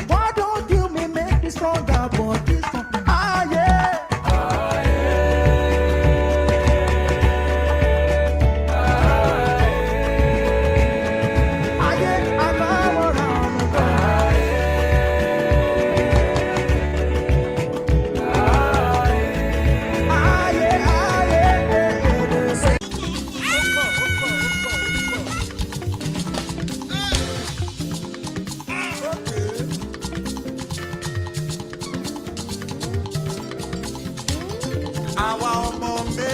Why don't you me make me stronger, boy? Our mommy.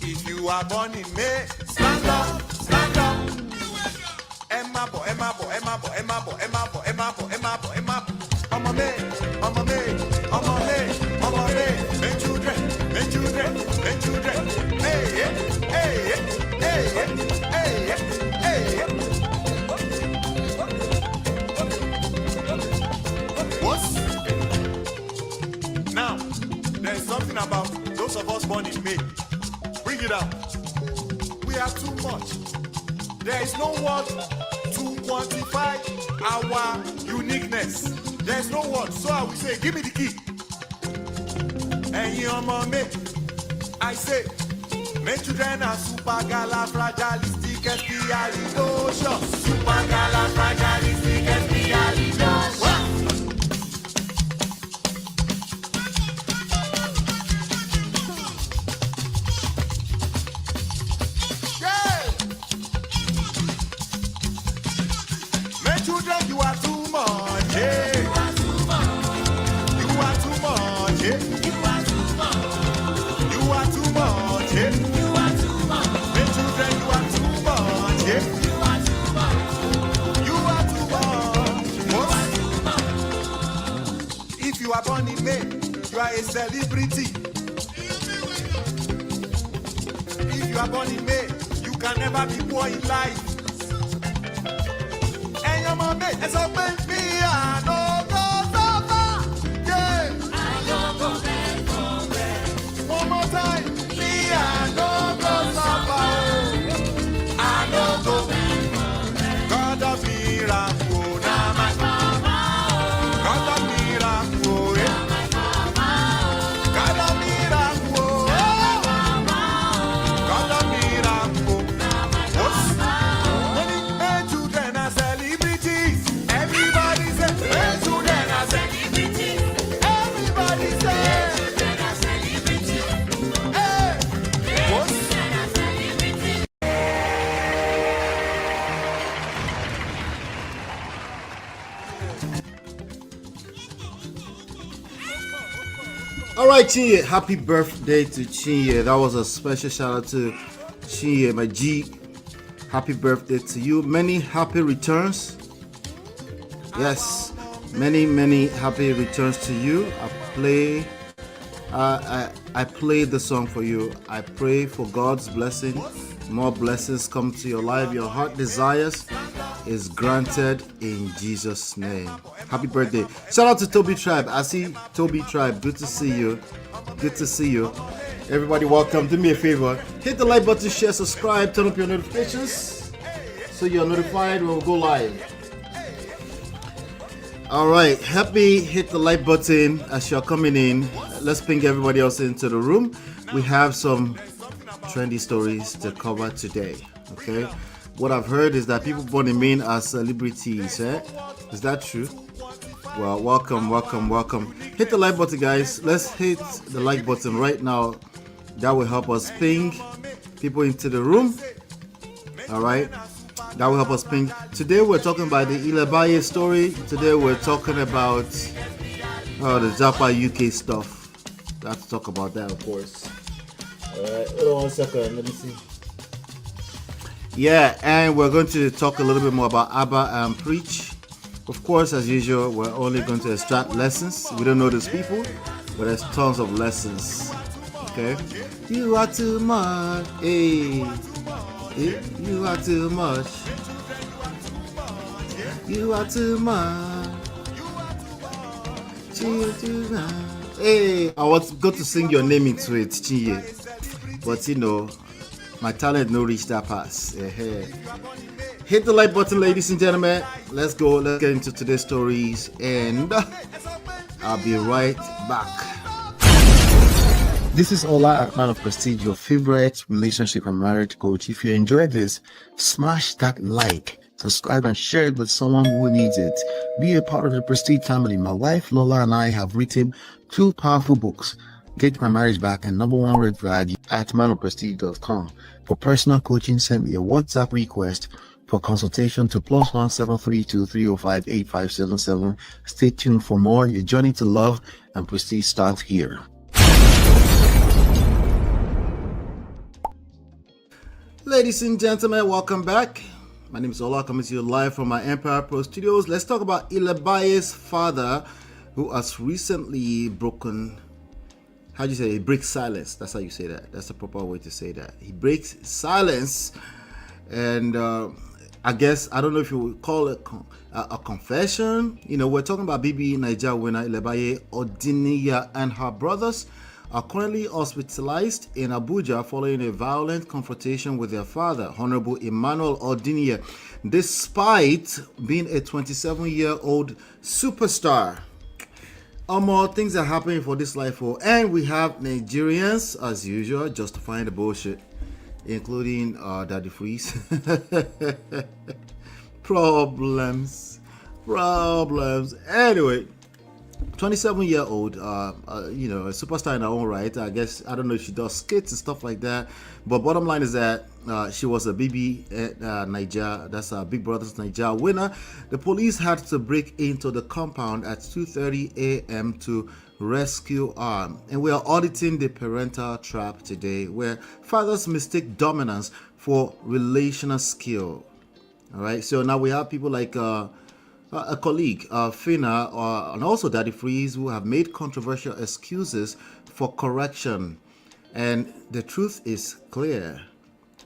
If you are born in May, stand up, stand up. Emma bo, Emma bo, Emma bo, Emma bo, Emma bo, Emma bo, Emma bo, Emma bo. I'm a May, I'm a May, I'm a May, I'm a May. May children, may children, may children. Hey, hey, hey, hey, hey, hey. What? Now, there's something about those of us born in May. Bring it out. We are too much. There is no word to quantify our uniqueness. There is no word. So I will say, give me the key. And you me. I say, my children are super galafragalistic, espialidocious. Super galafragalistic, espialidocious. You are born in May, you are a celebrity. If you are born in May, you can never be poor in life. And your mom made as a man, me, I know go suffer. Yeah, I know go suffer. One more time, me, I know go suffer. I know go suffer. God of miracle, now my mama. God of miracle. All right, Chinye, happy birthday to Chinye. That was a special shout out to Chinye, my G. Happy birthday to you. Many happy returns. Yes, many happy returns to you. I play the song for you. I pray for God's blessing. More blessings come to your life. Your heart desires is granted in Jesus' name. Happy birthday. Shout out to Toby Tribe. I see Toby Tribe. Good to see you. Good to see you. Everybody, welcome. Do me a favor. Hit the like button, share, subscribe, turn up your notifications so you're notified when we go live. All right. Happy hit the like button as you're coming in. Let's ping everybody else into the room. We have some trendy stories to cover today. Okay. What I've heard is that people born in Maine are celebrities. Is that true? Well, welcome. Hit the like button, guys. Let's hit the like button right now. That will help us ping people into the room. All right. That will help us ping. Today we're talking about the ILEBAYE'S story. Today we're talking about the JAPA UK stuff. I have to talk about that, of course. All right. Hold on 1 second. Let me see. Yeah, and we're going to talk a little bit more about abanpreach. Of course, as usual, we're only going to extract lessons. We don't know these people, but there's tons of lessons. Okay? You are too much. Hey. You are too much. You are too much. Hey, I was going to sing your name into it, Chinye. But you know, my talent no reach that pass. Hit the like button, ladies and gentlemen. Let's go. Let's get into today's stories, and I'll be right back. This is Ola at Man of Prestige, your favorite relationship and marriage coach. If you enjoyed this, smash that like, subscribe, and share it with someone who needs it. Be a part of the Prestige family. My wife Lola and I have written 2 powerful books, Get My Marriage Back and #1 Red Flag, at manofprestige.com. For personal coaching, send me a WhatsApp request For consultation to +1 732 305 8577. Stay tuned for more. Your journey to love and prestige starts here. Ladies and gentlemen, welcome back. My name is Ola, coming to you live from my Empire Pro Studios. Let's talk about ILEBAYE'S father, who has recently broken, how do you say, he breaks silence. That's how you say that. That's the proper way to say that. He breaks silence, and I guess, I don't know if you would call it a confession. You know, we're talking about BBE Nigeria winner ILEBAYE Odiniya and her brothers are currently hospitalized in Abuja following a violent confrontation with their father, Honorable Emmanuel Odiniya, despite being a 27-year-old superstar. More things are happening for this life, and we have Nigerians, as usual, justifying the bullshit, including Daddy Freeze. Problems. Anyway, 27-year-old, you know, a superstar in her own right. I guess, I don't know if she does skits and stuff like that, but bottom line is that she was a BB Nigeria, that's a Big Brothers Nigeria winner. The police had to break into the compound at 2:30 a.m. to rescue her, and we are auditing the parental trap today, where fathers mistake dominance for relational skill. All right, so now we have people like a colleague, Fina, and also Daddy Freeze, who have made controversial excuses for correction. And the truth is clear,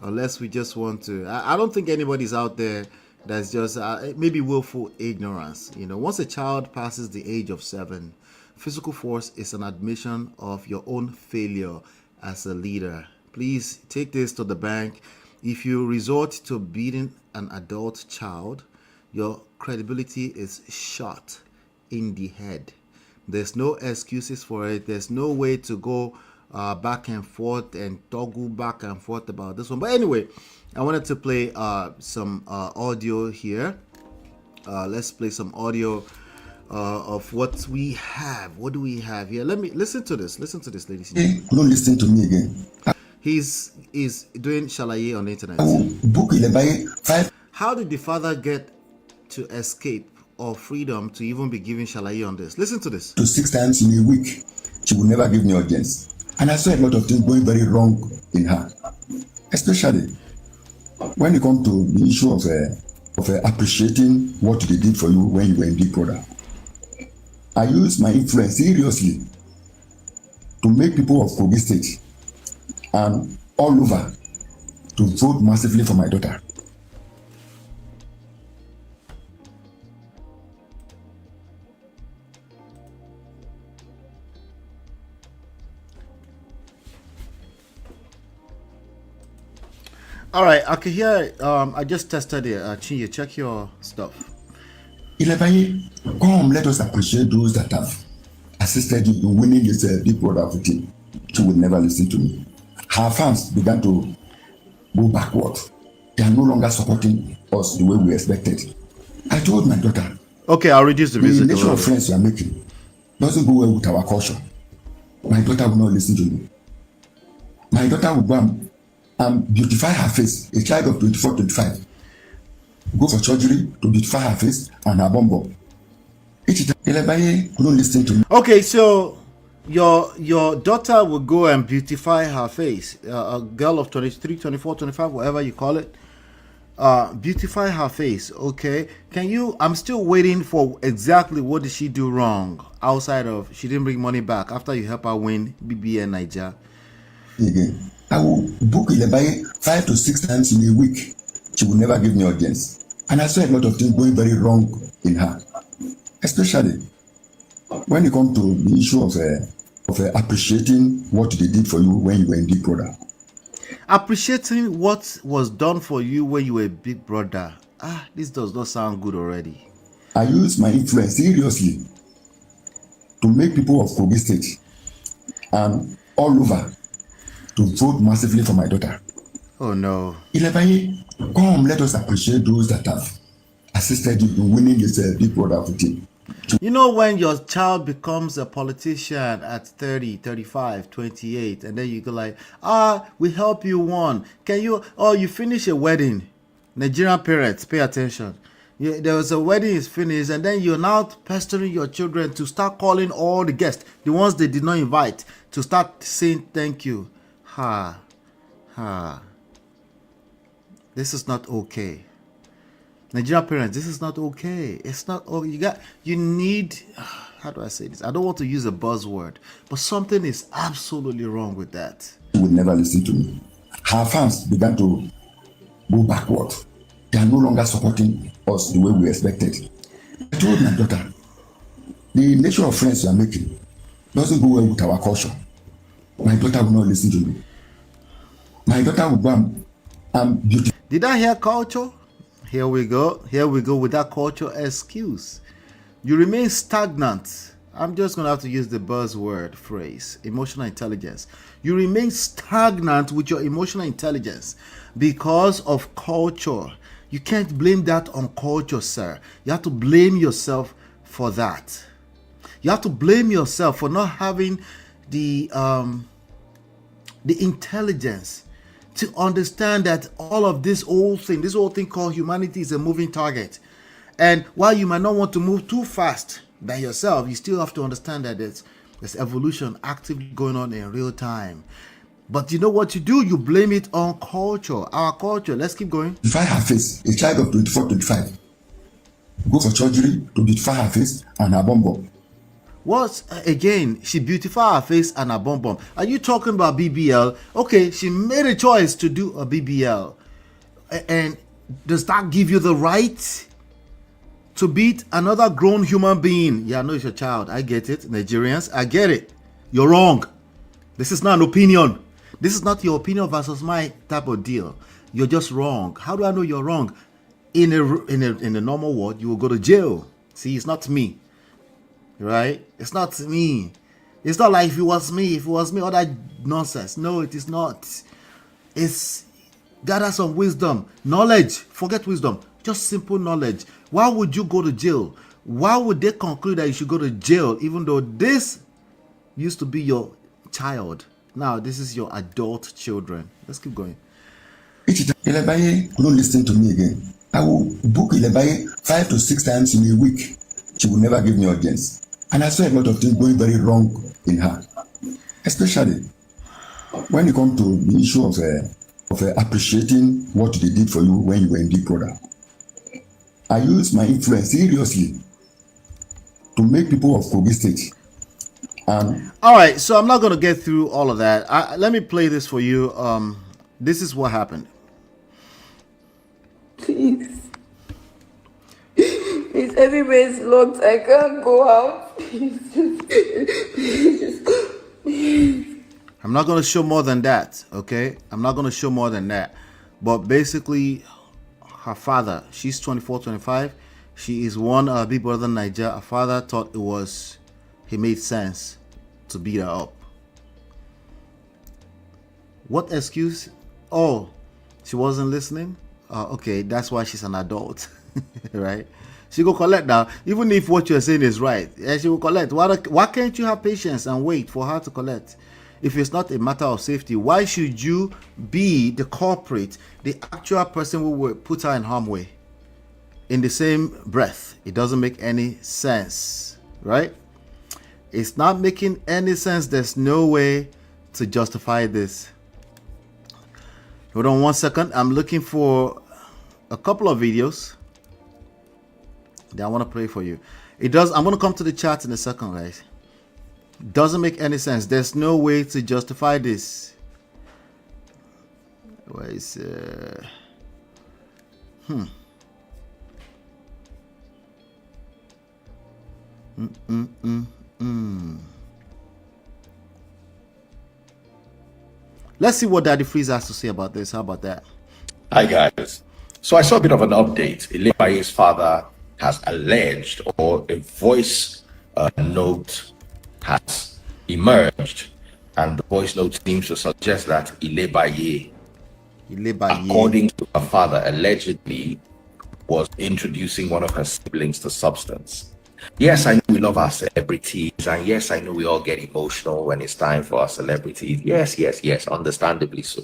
unless we just want to. I don't think anybody's out there that's just maybe willful ignorance. You know, once a child passes the age of 7, physical force is an admission of your own failure as a leader. Please take this to the bank. If you resort to beating an adult child, your credibility is shot in the head. There's no excuses for it. There's no way to go back and forth and toggle back and forth about this one. But anyway, I wanted to play some audio here. Let's play some audio of what we have. What do we have here? Let me listen to this. Listen to this, ladies and gentlemen. Don't listen to me again. He's doing shalaye on the internet. I will book ILEBAYE 5 How did the father get to escape or freedom to even be giving shalaye on this? Listen to this. to 6 times in a week. She will never give me audience. And I saw a lot of things going very wrong in her, especially when it comes to the issue of appreciating what they did for you when you were in Big Brother. I use my influence seriously to make people of Kogi State and all over to vote massively for my daughter. All right, I can hear. I just tested it. Chinye, check your stuff. ILEBAYE, come, let us appreciate those that have assisted you in winning this Big Brother voting. She would never listen to me. Her fans began to go backward. They are no longer supporting us the way we expected. I told my daughter, Okay, I'll reduce the the music a nature little of bit. friends you are making doesn't go well with our culture. My daughter will not listen to me. My daughter will go and beautify her face, a child of 24, 25. Go for surgery to beautify her face and her bum bum. ILEBAYE couldn't listen to me. Okay, so your daughter will go and beautify her face. A girl of 23, 24, 25, whatever you call it. Beautify her face. Okay, can you? I'm still waiting for exactly what did she do wrong outside of she didn't bring money back after you help her win BBN Nigeria. Again, I will book ILEBAYE 5 to 6 times in a week. She will never give me audience. And I saw a lot of things going very wrong in her, especially when it comes to the issue of appreciating what they did for you when you were in Big Brother. Appreciating what was done for you when you were a Big Brother. This does not sound good already. I use my influence seriously to make people of Kogi State and all over to vote massively for my daughter. Oh no. ILEBAYE, come, let us appreciate those that have assisted you in winning this Big Brother voting. You know, when your child becomes a politician at 30, 35, 28, and then you go like, we help you won. Can you, you finish a wedding Nigerian parents, pay attention. There was a wedding is finished, and then you're now pestering your children to start calling all the guests, the ones they did not invite, to start saying thank you. This is not okay. Nigerian parents, this is not okay. It's not okay. You need, how do I say this? I don't want to use a buzzword, but something is absolutely wrong with that. She would never listen to me. Her fans began to go backward. They are no longer supporting us the way we expected. I told my daughter, the nature of friends you are making doesn't go well with our culture. My daughter will not listen to me. My daughter will go and beautiful. Did I hear culture? Here we go. Here we go with that culture excuse. You remain stagnant. I'm just going to have to use the buzzword phrase, emotional intelligence. You remain stagnant with your emotional intelligence because of culture. You can't blame that on culture, sir. You have to blame yourself for that. You have to blame yourself for not having the intelligence to understand that all of this whole thing called humanity is a moving target. And while you might not want to move too fast than yourself, you still have to understand that there's evolution actively going on in real time. But you know what you do? You blame it on culture, our culture. Let's keep going. Beautify her face, a child of 24, 25. Go for surgery to beautify her face and her bum bum. What? Again, she beautified her face and her bum bum. Are you talking about BBL? Okay, she made a choice to do a BBL. And does that give you the right to beat another grown human being? Yeah, I know it's your child. I get it. Nigerians, I get it. You're wrong. This is not an opinion. This is not your opinion versus my type of deal. You're just wrong. How do I know you're wrong? In a normal world, you will go to jail. See, it's not me. Right? It's not me. It's not like if it was me, all that nonsense. No, it is not. It's gather some wisdom, knowledge. Forget wisdom, just simple knowledge. Why would you go to jail? Why would they conclude that you should go to jail even though this used to be your child? Now this is your adult children. Let's keep going. Ilebaye couldn't listen to me again. I will book Ilebaye 5 to 6 times in a week. She will never give me audience. And I saw a lot of things going very wrong in her, especially when it comes to the issue of appreciating what they did for you when you were in Big Brother. I used my influence seriously to make people of Kogi State. All right, so I'm not going to get through all of that. Let me play this for you. This is what happened. Please. Please, everywhere is locked. I can't go out. Please. I'm not going to show more than that, okay? I'm not going to show more than that. But basically, her father, she's 24, 25. She is one Big Brother Niger. Her father thought he made sense to beat her up. What excuse? Oh, she wasn't listening? Okay, that's why she's an adult, right? She go collect now. Even if what you're saying is right, she will collect. Why can't you have patience and wait for her to collect? If it's not a matter of safety, why should you be the culprit, the actual person who will put her in harm's way? In the same breath, it doesn't make any sense, right? It's not making any sense. There's no way to justify this. Hold on 1 second. I'm looking for a couple of videos that I want to play for you. I'm going to come to the chat in a second, guys. Doesn't make any sense. There's no way to justify this. Where is Let's see what Daddy Freeze has to say about this. How about that? Hi guys. So I saw a bit of an update. EDOHO's father has alleged, or a voice note has emerged, and the voice note seems to suggest that ILEBAYE, according to her father, allegedly was introducing one of her siblings to substance. Yes, I know we love our celebrities, and yes, I know we all get emotional when it's time for our celebrities. Yes, understandably so.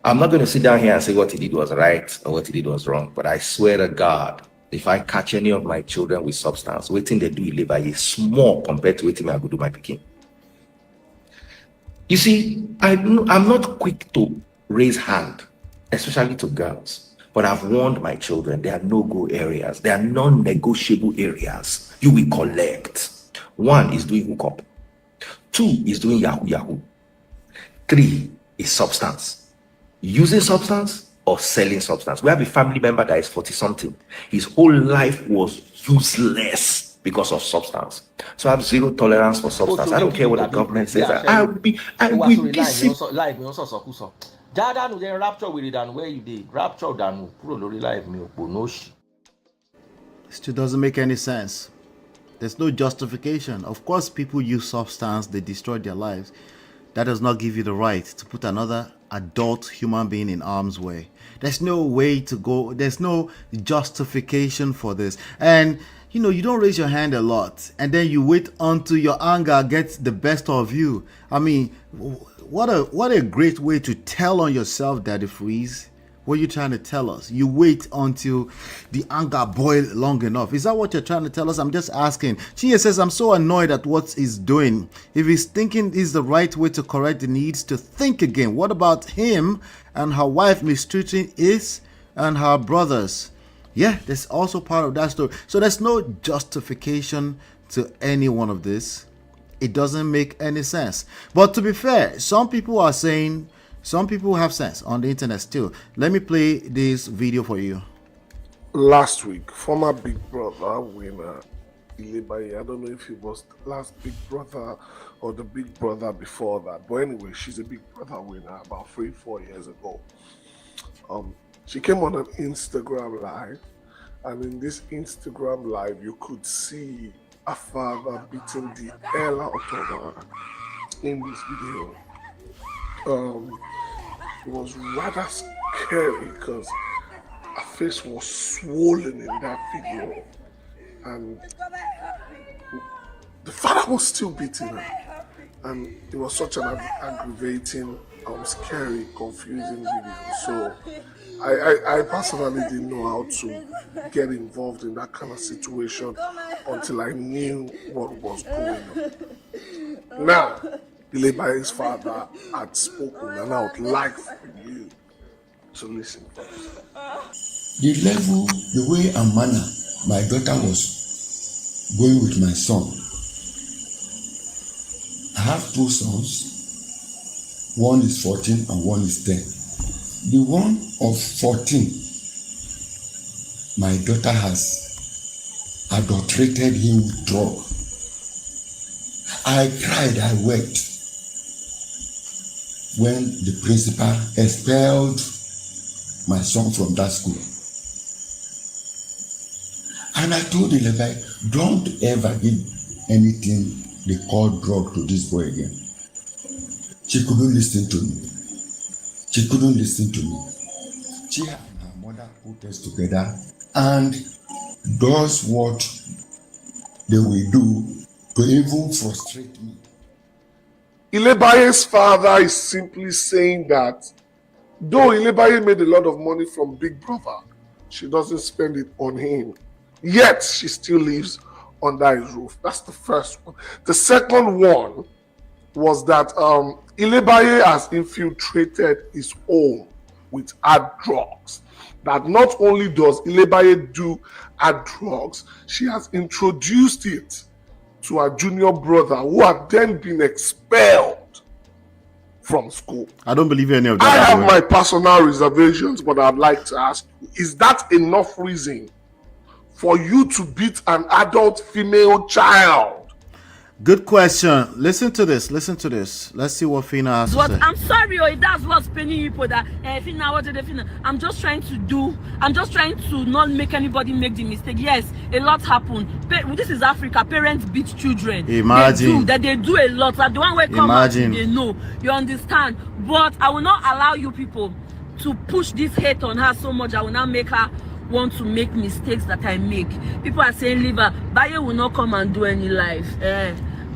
I'm not going to sit down here and say what he did was right or what he did was wrong, but I swear to God, if I catch any of my children with substance, waiting they do ILEBAYE is small compared to waiting I go do my picking. You see, I'm not quick to raise hand, especially to girls, but I've warned my children, there are no-go areas, there are non-negotiable areas you will collect. 1 is doing hookup. 2 is doing yahoo. 3 is substance. Using substance or selling substance. We have a family member that is 40-something. His whole life was useless because of substance. So I have zero tolerance for substance. I don't care what the government says. I will be live. Jada no then rapture with it and where you did rapture than live me no shi. It still doesn't make any sense. There's no justification. Of course, people use substance, they destroy their lives. That does not give you the right to put another adult human being in harm's way. There's no way to go. There's no justification for this. And you know, you don't raise your hand a lot and then you wait until your anger gets the best of you. I mean, what a great way to tell on yourself, Daddy Freeze. What are you trying to tell us? You wait until the anger boils long enough. Is that what you're trying to tell us? I'm just asking. Chia says, I'm so annoyed at what he's doing. If he's thinking is the right way to correct, he needs to think again. What about him and her wife mistreating his and her brothers? Yeah, that's also part of that story. So there's no justification to any one of this. It doesn't make any sense. But to be fair, some people are saying, some people have sense on the internet still. Let me play this video for you. Last week, former Big Brother winner ILEBAYE, I don't know if he was the last Big Brother or the Big Brother before that, but anyway, she's a Big Brother winner about 3-4 years ago. She came on an Instagram live, and in this Instagram live, you could see a father beating the hell out of her in this video. It was rather scary because her face was swollen in that video, and the father was still beating her, and it was such an aggravating, scary, confusing video. So I personally didn't know how to get involved in that kind of situation until I knew what was going on. Now, ILEBAYE'S father had spoken, and I would like for you to listen first. The level, the way and manner my daughter was going with my son. I have 2 sons. One is 14 and one is 10. The one of 14, my daughter has adulterated him with drug. I cried, I wept when the principal expelled my son from that school. And I told ILEBAYE, don't ever give anything they call drug to this boy again. She couldn't listen to me. She couldn't listen to me. She and her mother put us together and does what they will do to even frustrate me. ILEBAYE'S father is simply saying that though ILEBAYE made a lot of money from Big Brother, she doesn't spend it on him. Yet she still lives under his roof. That's the first one. The second one was that ILEBAYE has infiltrated his home with hard drugs. That not only does ILEBAYE do hard drugs, she has introduced it to her junior brother, who had then been expelled from school. I don't believe any of that. I have my personal reservations, but I'd like to ask you, is that enough reason for you to beat an adult female child? Good question. Listen to this. Listen to this. Let's see what Fina has to say. I'm sorry, that's what's paining you for that. Fina, what did Fina? I'm just trying to not make anybody make the mistake. Yes, a lot happened. This is Africa. Parents beat children. Imagine. They do a lot. Like the one where come out, they know. You understand? But I will not allow you people to push this hate on her so much. I will not make her want to make mistakes that I make. People are saying, leave her. Baye will not come and do any life.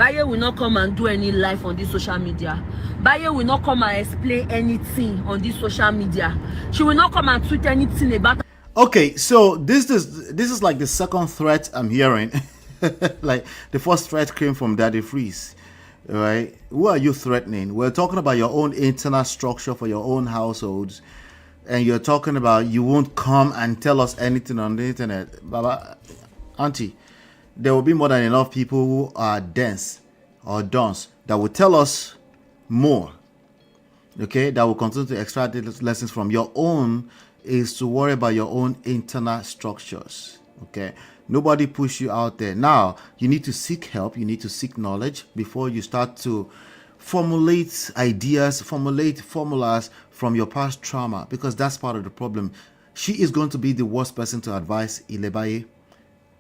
Baye will not come and do any live on this social media. Baye will not come and explain anything on this social media. She will not come and tweet anything about. Okay, so this is like the second threat I'm hearing. Like the first threat came from Daddy Freeze, right? Who are you threatening? We're talking about your own internal structure for your own households, and you're talking about you won't come and tell us anything on the internet. Baba, auntie, there will be more than enough people who are dense or dunce that will tell us more. Okay, that will continue to extract lessons from your own. Is to worry about your own internal structures. Okay, nobody push you out there. Now you need to seek help, you need to seek knowledge before you start to formulate ideas, formulate formulas from your past trauma, because that's part of the problem. She is going to be the worst person to advise Ilebaye.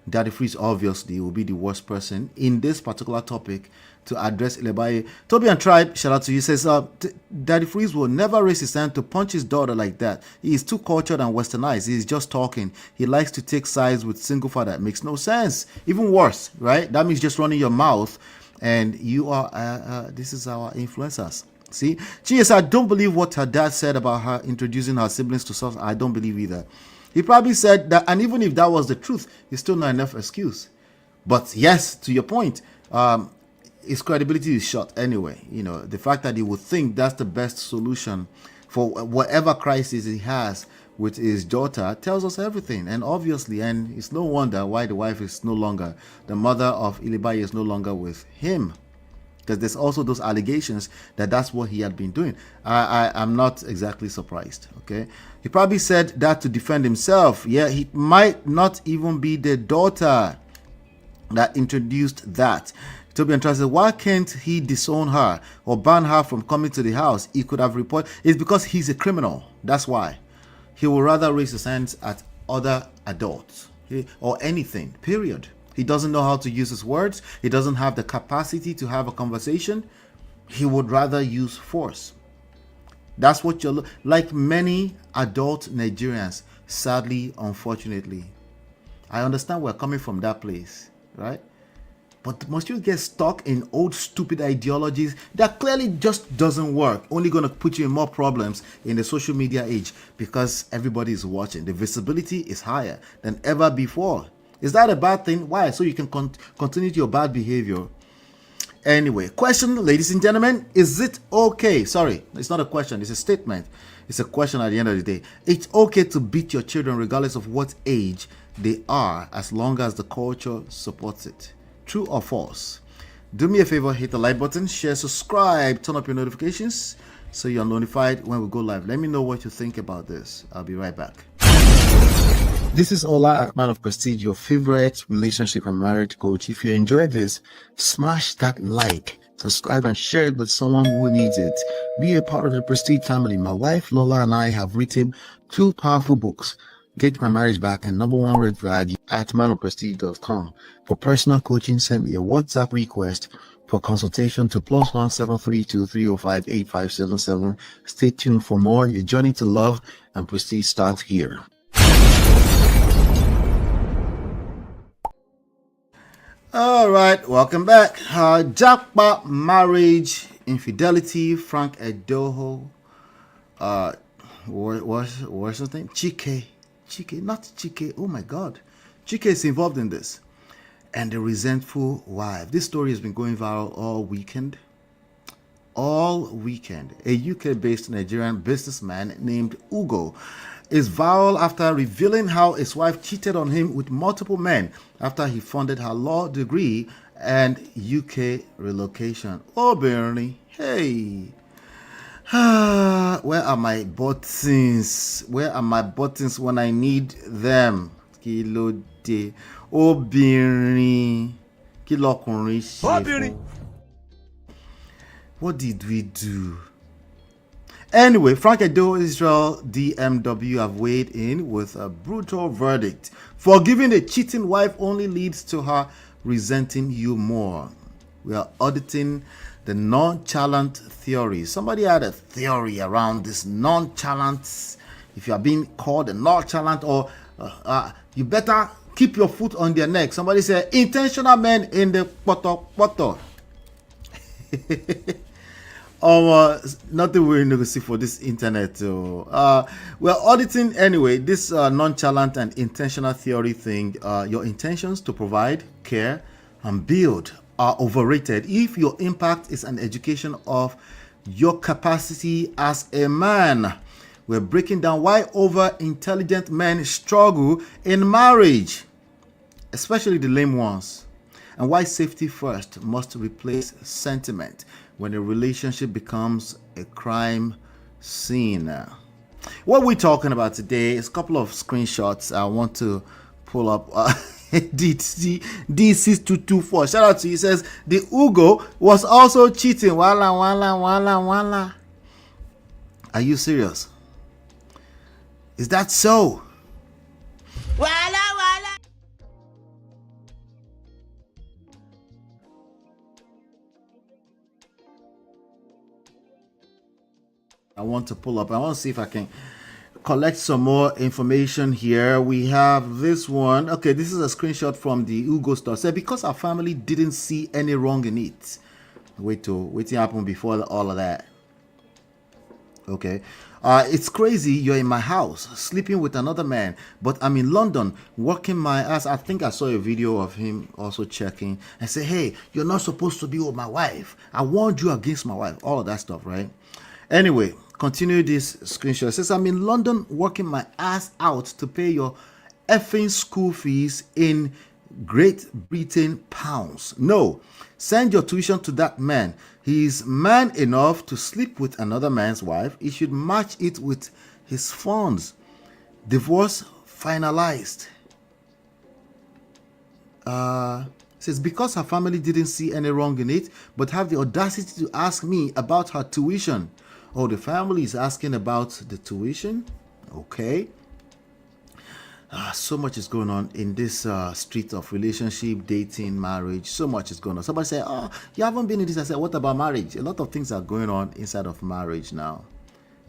Daddy Freeze obviously will be the worst person in this particular topic to address Ilebaye. Toby and Tribe, shout out to you, says Daddy Freeze will never raise his hand to punch his daughter like that. He is too cultured and westernized. He is just talking. He likes to take sides with single father. It makes no sense. Even worse, right? That means just running your mouth, and you are this is our influencers. See, she I don't believe what her dad said about her introducing her siblings to stuff. I don't believe either. He probably said that, and even if that was the truth, it's still not enough excuse. But yes, to your point, his credibility is shot anyway. You know, the fact that he would think that's the best solution for whatever crisis he has with his daughter tells us everything. And obviously, and it's no wonder why the wife is no longer, the mother of Ilebaye is no longer with him. Because there's also those allegations that that's what he had been doing. I'm not exactly surprised, okay? He probably said that to defend himself. Yeah, he might not even be the daughter that introduced that. Toby and Trust said, why can't he disown her or ban her from coming to the house? He could have reported. It's because he's a criminal. That's why. He will rather raise his hands at other adults or anything, period. He doesn't know how to use his words. He doesn't have the capacity to have a conversation. He would rather use force. That's what you're like many adult Nigerians, sadly, unfortunately. I understand we're coming from that place, right? But must you get stuck in old stupid ideologies that clearly just doesn't work? Only going to put you in more problems in the social media age because everybody is watching. The visibility is higher than ever before. Is that a bad thing? Why? So you can continue your bad behavior. Anyway, question, ladies and gentlemen, is it okay? Sorry, it's not a question, it's a statement. It's a question at the end of the day. It's okay to beat your children regardless of what age they are, as long as the culture supports it. True or false? Do me a favor, hit the like button, share, subscribe, turn up your notifications so you're notified when we go live. Let me know what you think about this. I'll be right back. This is Ola, man of Prestige, your favorite relationship and marriage coach. If you enjoyed this, smash that like, subscribe, and share it with someone who needs it. Be a part of the Prestige family. My wife Lola and I have written 2 powerful books, Get My Marriage Back and #1 Red Flag, at manofprestige.com. For personal coaching, send me a WhatsApp request for consultation to +1 732 305 8577. Stay tuned for more. Your journey to love and prestige starts here. All right, welcome back. JAPA, marriage, infidelity, Frank EDOHO, what's his name? Chike, not Chike. Oh my God, Chike is involved in this, and the resentful wife. This story has been going viral all weekend. A UK-based Nigerian businessman named Ugo is viral after revealing how his wife cheated on him with multiple men after he funded her law degree and UK relocation. Oh, Bernie, hey. Where are my buttons? Where are my buttons when I need them? Kilo de. Oh, Bernie. Kilo kunri. What did we do? Anyway, Frank EDOHO Israel DMW have weighed in with a brutal verdict. Forgiving a cheating wife only leads to her resenting you more. We are auditing the nonchalant theory. Somebody had a theory around this nonchalant. If you are being called a nonchalant, or you better keep your foot on their neck. Somebody said intentional men in the poto. Nothing we negotiate for this internet. Well, auditing anyway. This nonchalant and intentional theory thing. Your intentions to provide, care, and build are overrated if your impact is an education of your capacity as a man. We're breaking down why over intelligent men struggle in marriage, especially the lame ones, and why safety first must replace sentiment when a relationship becomes a crime scene. What we're talking about today is a couple of screenshots I want to pull up. D6224, shout out to you. Says the Ugo was also cheating. Wala wala wala wala. Are you serious? Is that so? Wala wala. I want to pull up. I want to see if I can collect some more information here. We have this one. Okay, this is a screenshot from the Ugo store. So because our family didn't see any wrong in it. Wait till happen before all of that. Okay. It's crazy. You're in my house sleeping with another man, but I'm in London working my ass. I think I saw a video of him also checking and say, hey, you're not supposed to be with my wife. I warned you against my wife. All of that stuff, right? Anyway, continue this screenshot. It says, I'm in London working my ass out to pay your effing school fees in Great Britain pounds. No, send your tuition to that man. He is man enough to sleep with another man's wife. He should match it with his funds. Divorce finalized. Says because her family didn't see any wrong in it, but have the audacity to ask me about her tuition. Oh, the family is asking about the tuition. Okay. So much is going on in this street of relationship, dating, marriage. So much is going on. Somebody say, oh, you haven't been in this. I said, what about marriage? A lot of things are going on inside of marriage now.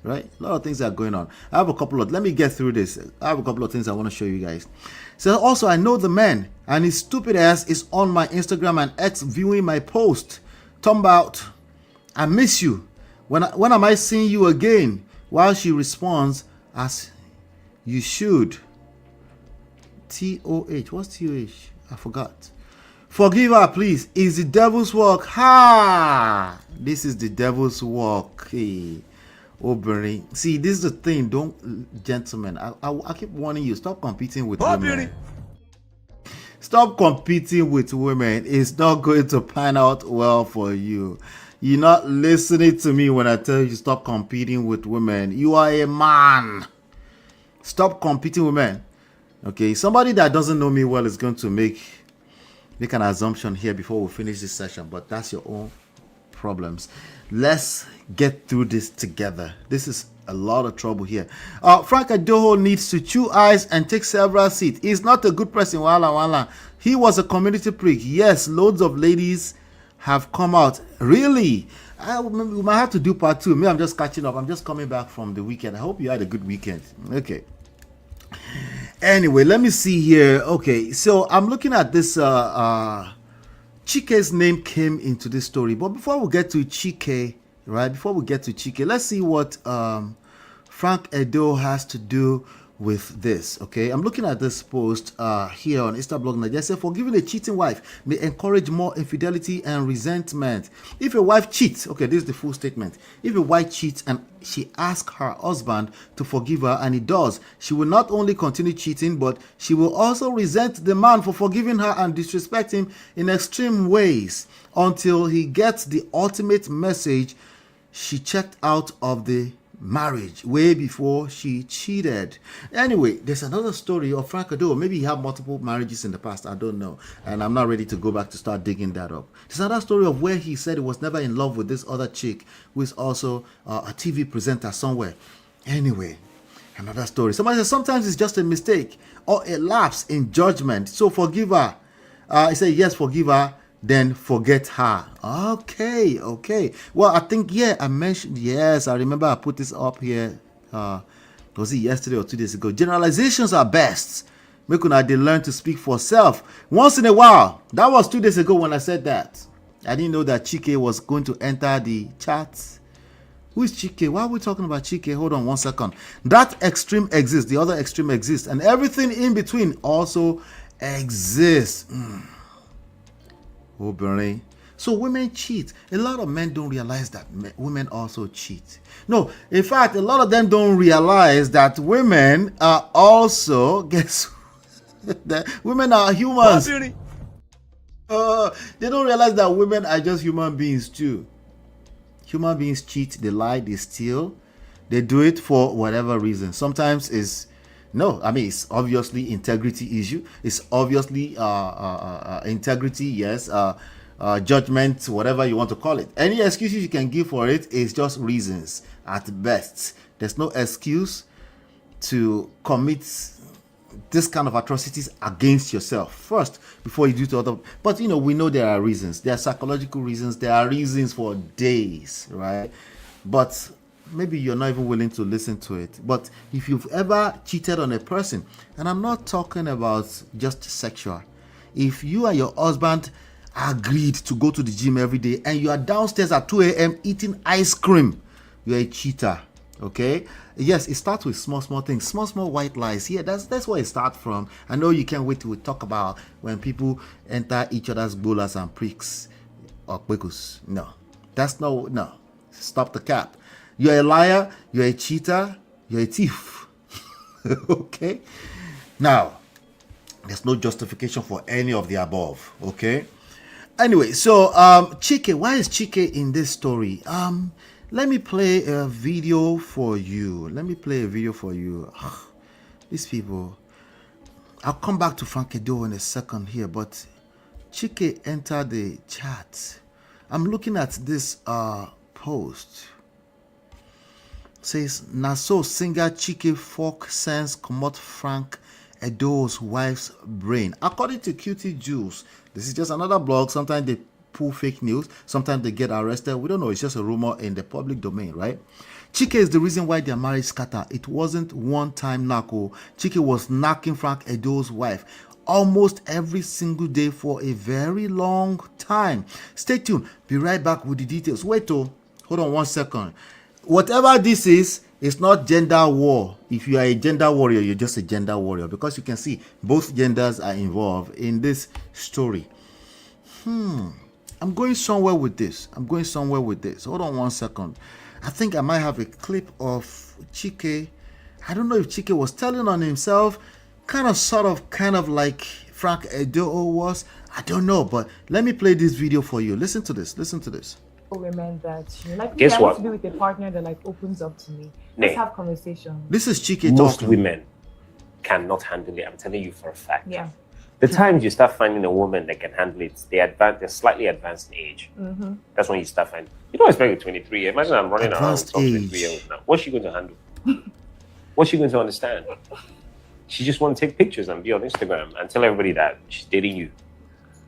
Right? A lot of things are going on. I have a couple of, let me get through this. I have a couple of things I want to show you guys. So also, I know the man and his stupid ass is on my Instagram and X viewing my post. Talking about, I miss you. When am I seeing you again? While she responds, as you should. TOH. What's TOH? I forgot. Forgive her, please. It's the devil's work. Ha! This is the devil's work. Hey. Obìnrin. See, this is the thing. Don't, gentlemen, I keep warning you. Stop competing with women. Stop competing with women. It's not going to pan out well for you. You're not listening to me when I tell you stop competing with women. You are a man. Stop competing with men. Okay, somebody that doesn't know me well is going to make an assumption here before we finish this session, but that's your own problems. Let's get through this together. This is a lot of trouble here. Frank EDOHO needs to chew eyes and take several seats. He's not a good person. Wala wala. He was a community prick. Yes, loads of ladies have come out. Really? We might have to do part 2. Me, I'm just catching up. I'm just coming back from the weekend. I hope you had a good weekend. Okay. Anyway, let me see here. Okay, so I'm looking at this. Chike's name came into this story, but before we get to Chike, right? Before we get to Chike, let's see what Frank EDOHO has to do with this. Okay, I'm looking at this post here on Instablog Nigeria. Say, forgiving a cheating wife may encourage more infidelity and resentment. If a wife cheats, okay, this is the full statement. If a wife cheats and she asks her husband to forgive her and he does, she will not only continue cheating, but she will also resent the man for forgiving her and disrespect him in extreme ways until he gets the ultimate message. She checked out of the marriage way before she cheated. Anyway, there's another story of Frank EDOHO. Maybe he had multiple marriages in the past. I don't know, and I'm not ready to go back to start digging that up. There's another story of where he said he was never in love with this other chick who is also a TV presenter somewhere. Anyway, another story. Somebody says sometimes it's just a mistake or a lapse in judgment, so forgive her. He said yes, forgive her, then forget her. Okay. Well, I think, yeah, I mentioned, yes, I remember I put this up here. Was it yesterday or 2 days ago? Generalizations are best. Make una they learn to speak for self once in a while. That was 2 days ago when I said that. I didn't know that Chike was going to enter the chat. Who is Chike? Why are we talking about Chike? Hold on one second. That extreme exists. The other extreme exists. And everything in between also exists. Oh, Bernie. So women cheat. A lot of men don't realize that women also cheat. No, in fact, a lot of them don't realize that women are also, guess that women are humans. They don't realize that women are just human beings too. Human beings cheat, they lie, they steal. They do it for whatever reason. Sometimes it's it's obviously integrity issue. It's obviously integrity, yes, judgment, whatever you want to call it. Any excuses you can give for it is just reasons at best. There's no excuse to commit this kind of atrocities against yourself first before you do to other. But we know there are reasons. There are psychological reasons. There are reasons for days, right? But maybe you're not even willing to listen to it. But if you've ever cheated on a person, and I'm not talking about just sexual, if you and your husband agreed to go to the gym every day and you are downstairs at 2 a.m. eating ice cream, you're a cheater. Okay, yes, it starts with small things, small white lies. Yeah, that's where it starts from. I know you can't wait to talk about when people enter each other's bolas and pricks or quickus. No, stop the cap. You're a liar, you're a cheater, you're a thief. Okay, now there's no justification for any of the above. Okay, anyway, so Chike, why is Chike in this story? Let me play a video for you. These people. I'll come back to Frank Edo in a second here, but Chike entered the chat. I'm looking at this post. It says, Naso singer Chike folk sense comot Frank Edo's wife's brain. According to QT Juice, this is just another blog. Sometimes they pull fake news. Sometimes they get arrested. We don't know. It's just a rumor in the public domain, right? Chike is the reason why their marriage scattered. It wasn't one-time knack. Chike was knocking Frank Edo's wife almost every single day for a very long time. Stay tuned. Be right back with the details. Wait, hold on one second. Whatever this is, it's not gender war. If you are a gender warrior, you're just a gender warrior, because you can see both genders are involved in this story. I'm going somewhere with this. Hold on one second. I think I might have a clip of Chike. I don't know if Chike was telling on himself, kind of like Frank Edo was. I don't know, but let me play this video for you. Listen to this. Women that guess what? To be with a partner that opens up to me. Let's have conversation. This is Chike Most talking. women cannot handle it. I'm telling you for a fact. Yeah. The times you start finding a woman that can handle it, they're slightly advanced in age. Mm-hmm. That's when you start finding. You don't expect a 23 year. Imagine I'm running Advanced around with age. 23 year old now. What's she going to handle? What's she going to understand? She just want to take pictures and be on Instagram and tell everybody that she's dating you.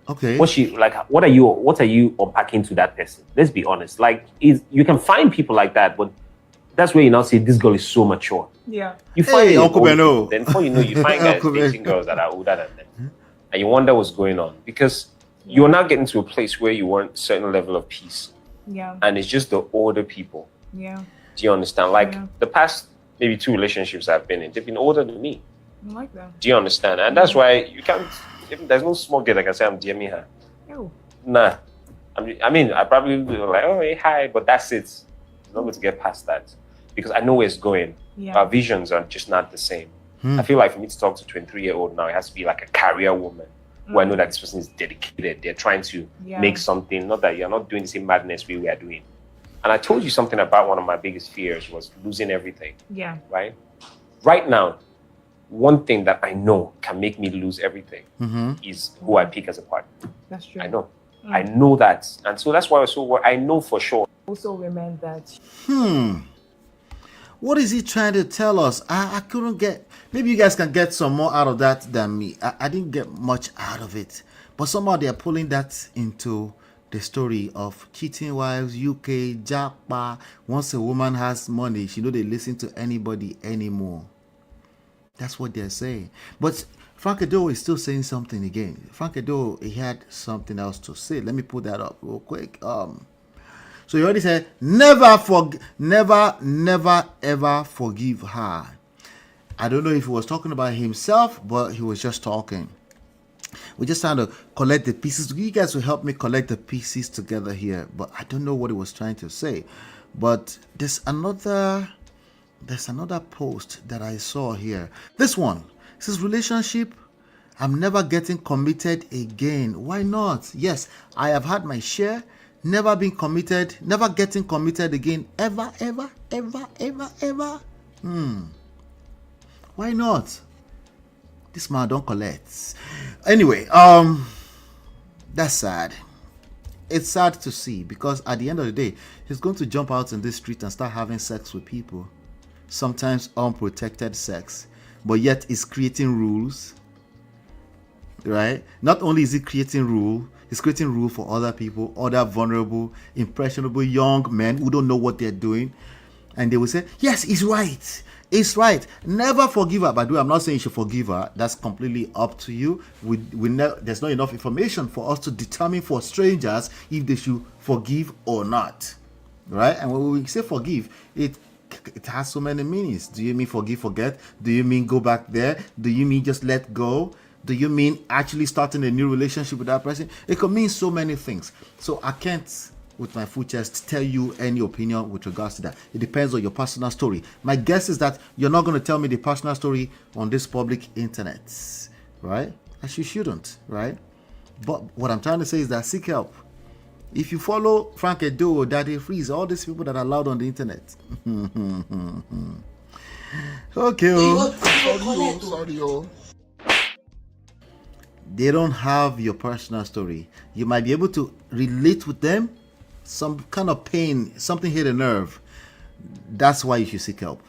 Okay. What's she like? What are you unpacking to that person? Let's be honest. Like, you can find people like that, but that's where you now say this girl is so mature. Yeah. You find Hey, Uncle Beno. then before you know, you find guys Uncle dating Beno. girls that are older than them, and you wonder what's going on, because you're now getting to a place where you want a certain level of peace, Yeah. and it's just the older people. Yeah. Do you understand? Like Yeah. the past maybe 2 relationships I've been in, they've been older than me. I like that. Do you understand? And that's why you can't. There's no small girl that can say I'm DMing her. Oh. Nah. I probably will be like, oh, hey, hi, but that's it. I'm not going to get past that because I know where it's going. Yeah. Our visions are just not the same. I feel like for me to talk to a 23-year-old now, it has to be like a career woman where I know that this person is dedicated. They're trying to make something, not that you're not doing the same madness we are doing. And I told you something about one of my biggest fears was losing everything. Yeah. Right? Right now, one thing that I know can make me lose everything is who I pick as a partner. That's true. I know. I know that. And so that's why I know for sure. Also women that What is he trying to tell us? I couldn't get. Maybe you guys can get some more out of that than me. I didn't get much out of it. But somehow they're pulling that into the story of cheating wives, UK, JAPA. Once a woman has money, she know they listen to anybody anymore. That's what they're saying. But Frank EDOHO is still saying something again. Frank EDOHO, he had something else to say. Let me put that up real quick. So he already said, never, ever forgive her. I don't know if he was talking about himself, but he was just talking. We're just trying to collect the pieces. You guys will help me collect the pieces together here, but I don't know what he was trying to say. But there's another post that I saw here. This one, it says, relationship, I'm never getting committed again. Why not? Yes, I have had my share. Never been committed, never getting committed again, ever. Why not? This man don't collect. Anyway, that's sad. It's sad to see, because at the end of the day, he's going to jump out in this street and start having sex with people, sometimes unprotected sex, but yet he's creating rules, right? Not only is he creating rule, he's creating rule for other people, other vulnerable, impressionable young men who don't know what they're doing. And they will say, yes, he's right. It's right. Never forgive her. By the way, I'm not saying you should forgive her. That's completely up to you. There's not enough information for us to determine for strangers if they should forgive or not. Right? And when we say forgive, it has so many meanings. Do you mean forgive, forget? Do you mean go back there? Do you mean just let go? Do you mean actually starting a new relationship with that person? It could mean so many things. So I can't, with my full chest, tell you any opinion with regards to that. It depends on your personal story. My guess is that you're not going to tell me the personal story on this public internet, right? As you shouldn't, right? But what I'm trying to say is that seek help. If you follow Frank EDOHO, Daddy Freeze, all these people that are loud on the internet. Okay. Sorry. They don't have your personal story. You might be able to relate with them. Some kind of pain, something hit a nerve. That's why you should seek help.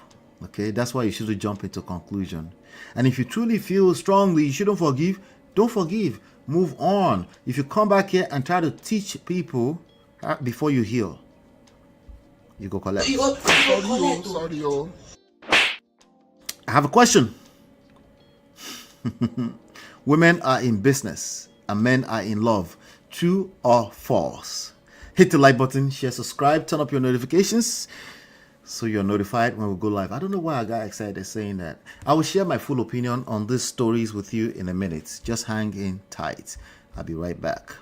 Okay, that's why you shouldn't jump into conclusion. And if you truly feel strongly you shouldn't forgive, don't forgive. Move on. If you come back here and try to teach people before you heal, you go collect. Sorry. I have a question. Women are in business and men are in love. True or false? Hit the like button, share, subscribe, turn up your notifications so you're notified when we go live. I don't know why I got excited saying that. I will share my full opinion on these stories with you in a minute. Just hang in tight. I'll be right back.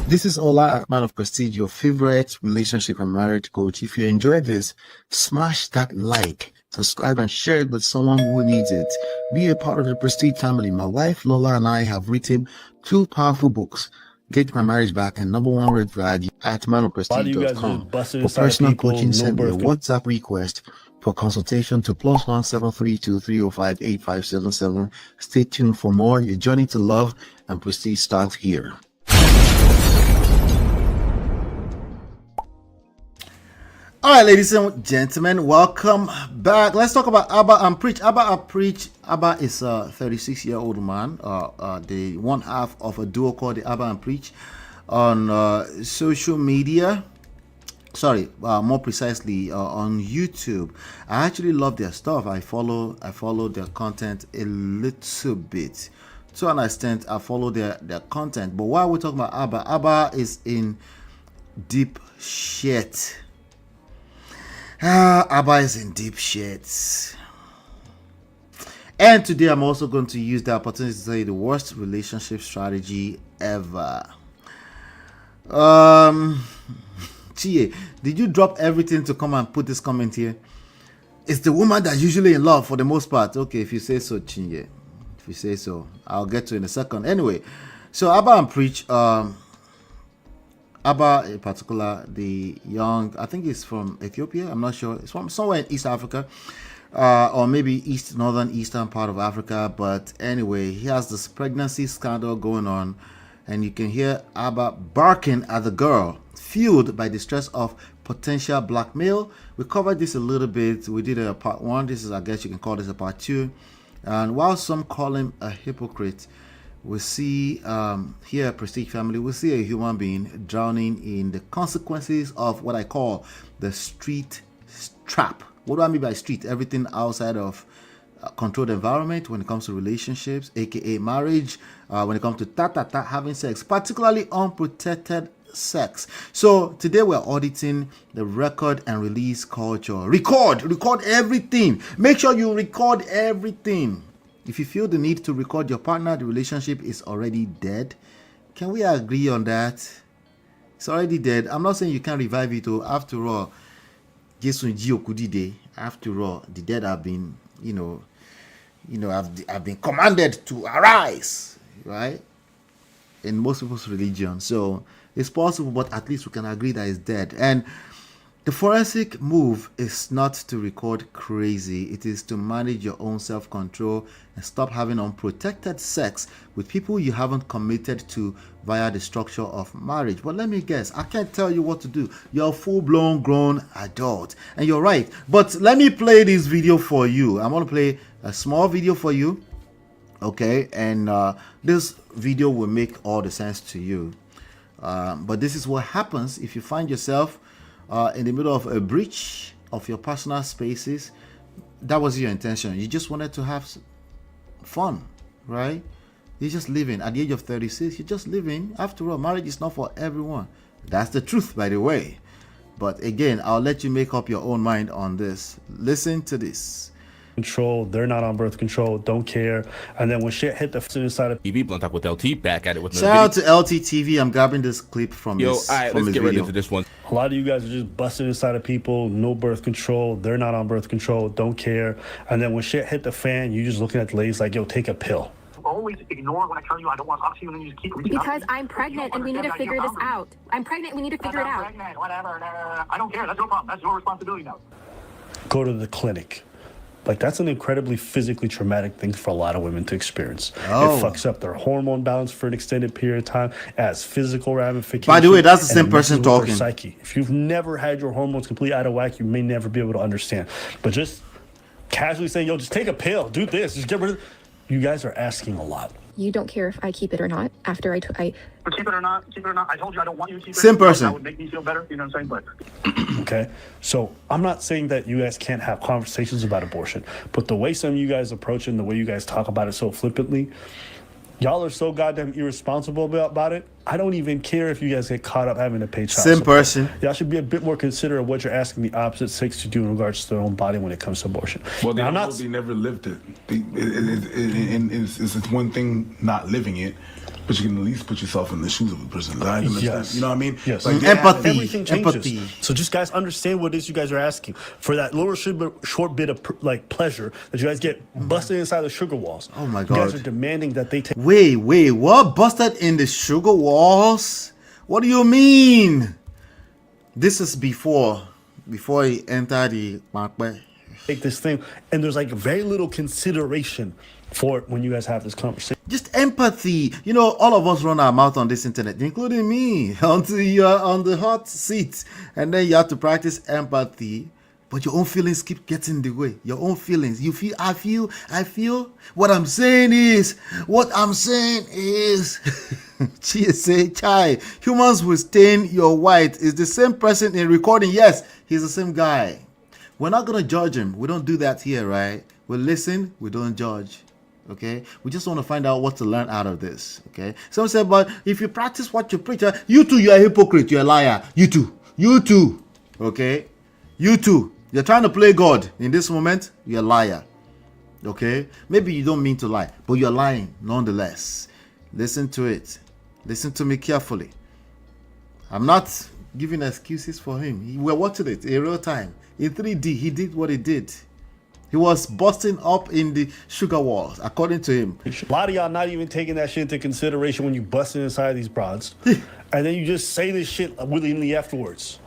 This is Ola, man of prestige, your favorite relationship and marriage coach. If you enjoyed this, smash that like, subscribe, and share it with someone who needs it. Be a part of the Prestige family. My wife Lola and I have written 2 powerful books, Get My Marriage Back and #1 Red Flag, at manofprestige.com. For personal coaching, send me a WhatsApp request for consultation to +1 732 305 8577. Stay tuned for more. Your journey to love and prestige starts here. All right, ladies and gentlemen, welcome back. Let's talk about abanpreach. Abba is a 36-year-old man, the one half of a duo called the abanpreach on social media. Sorry, more precisely on YouTube. I actually love their stuff. I follow their content a little bit. To an extent, I follow their content. But while we're talking about Abba is in deep shit. Abba is in deep shit. And today I'm also going to use the opportunity to say the worst relationship strategy ever. Chie, did you drop everything to come and put this comment here? It's the woman that's usually in love for the most part. Okay, if you say so, Chinye. If you say so, I'll get to it in a second. Anyway, so abanpreach, Abba in particular, the young, I think he's from Ethiopia, I'm not sure. It's from somewhere in East Africa, or maybe northern-eastern part of Africa. But anyway, he has this pregnancy scandal going on, and you can hear Abba barking at the girl, fueled by the stress of potential blackmail. We covered this a little bit. We did a part 1. This is, I guess you can call this a part 2. And while some call him a hypocrite, we see here, Prestige family, we see a human being drowning in the consequences of what I call the street trap. What do I mean by street? Everything outside of controlled environment when it comes to relationships, aka marriage, when it comes to having sex, particularly unprotected sex. So today we're auditing the record and release culture. Record everything. Make sure you record everything. If you feel the need to record your partner, the relationship is already dead. Can we agree on that? It's already dead. I'm not saying you can't revive it. After all, after all, the dead have been, have been commanded to arise, right? In most people's religion. So it's possible, but at least we can agree that it's dead. And the forensic move is not to record crazy. It is to manage your own self-control and stop having unprotected sex with people you haven't committed to via the structure of marriage. But let me guess, I can't tell you what to do. You're a full-blown grown adult. And you're right. But let me play this video for you. I'm going to play a small video for you. Okay? And this video will make all the sense to you. But this is what happens if you find yourself in the middle of a breach of your personal spaces. That was your intention. You just wanted to have fun, right? You're just living. At the age of 36, you're just living. After all, marriage is not for everyone. That's the truth, by the way. But again, I'll let you make up your own mind on this. Listen to this. Control, they're not on birth control, don't care. And then when shit hit the inside of TV, blunt up with LT, back at it with shout out to LTTV. I'm grabbing this clip from his all right, let's get right into this one. A lot of you guys are just busting inside of people, no birth control, they're not on birth control, don't care. And then when shit hit the fan, you just looking at the ladies like, yo, take a pill. Always ignore when I tell you I don't want to talk to you, and then you just keep reaching because out. I'm pregnant and we need to figure this out. I'm pregnant, we need to figure it out. Pregnant, whatever. I don't care. That's your problem. That's your responsibility now. Go to the clinic. Like, that's an incredibly physically traumatic thing for a lot of women to experience. Oh. It fucks up their hormone balance for an extended period of time, as physical ramifications. By the way, that's the same person talking. Psyche. If you've never had your hormones completely out of whack, you may never be able to understand. But just casually saying, yo, just take a pill, do this, just get rid of it. You guys are asking a lot. You don't care if I keep it or not after I But keep it or not, I told you I don't want you to keep it. Same person. That would make me feel better, you know what I'm saying? But okay, so I'm not saying that you guys can't have conversations about abortion, but the way some of you guys approach it and the way you guys talk about it so flippantly, y'all are so goddamn irresponsible about it. I don't even care if you guys get caught up having to pay child Same support. person. Y'all should be a bit more considerate of what you're asking the opposite sex to do in regards to their own body when it comes to abortion. Well, now, they never lived it. It's one thing not living it, but you can at least put yourself in the shoes of a person. Yes. You know what I mean? Yes. Like, empathy. Everything changes. Empathy. So just guys understand what it is you guys are asking for, that little short bit of like pleasure that you guys get busted inside the sugar walls. Oh my You God. guys are demanding that they take. Wait, what? Busted in the sugar walls? What do you mean? This is before he entered the market. Take this thing, and there's like very little consideration for it when you guys have this conversation. Just empathy. You know, all of us run our mouth on this internet, including me, until you're on the hot seat, and then you have to practice empathy. But your own feelings keep getting in the way. Your own feelings. You feel, I feel. What I'm saying is, say, chai, humans will stain your white. Is the same person in recording? Yes, he's the same guy. We're not going to judge him. We don't do that here, right? We listen, we don't judge. Okay? We just want to find out what to learn out of this. Okay? Some say, but if you practice what you preach, you too, you're a hypocrite, you're a liar. You too. Okay? You too. You're trying to play God. In this moment, you're a liar. Okay? Maybe you don't mean to lie, but you're lying nonetheless. Listen to it. Listen to me carefully. I'm not giving excuses for him. We're watching it in real time. In 3D, he did what he did. He was busting up in the sugar walls, according to him. A lot of y'all not even taking that shit into consideration when you busting inside these broads. And then you just say this shit willingly afterwards.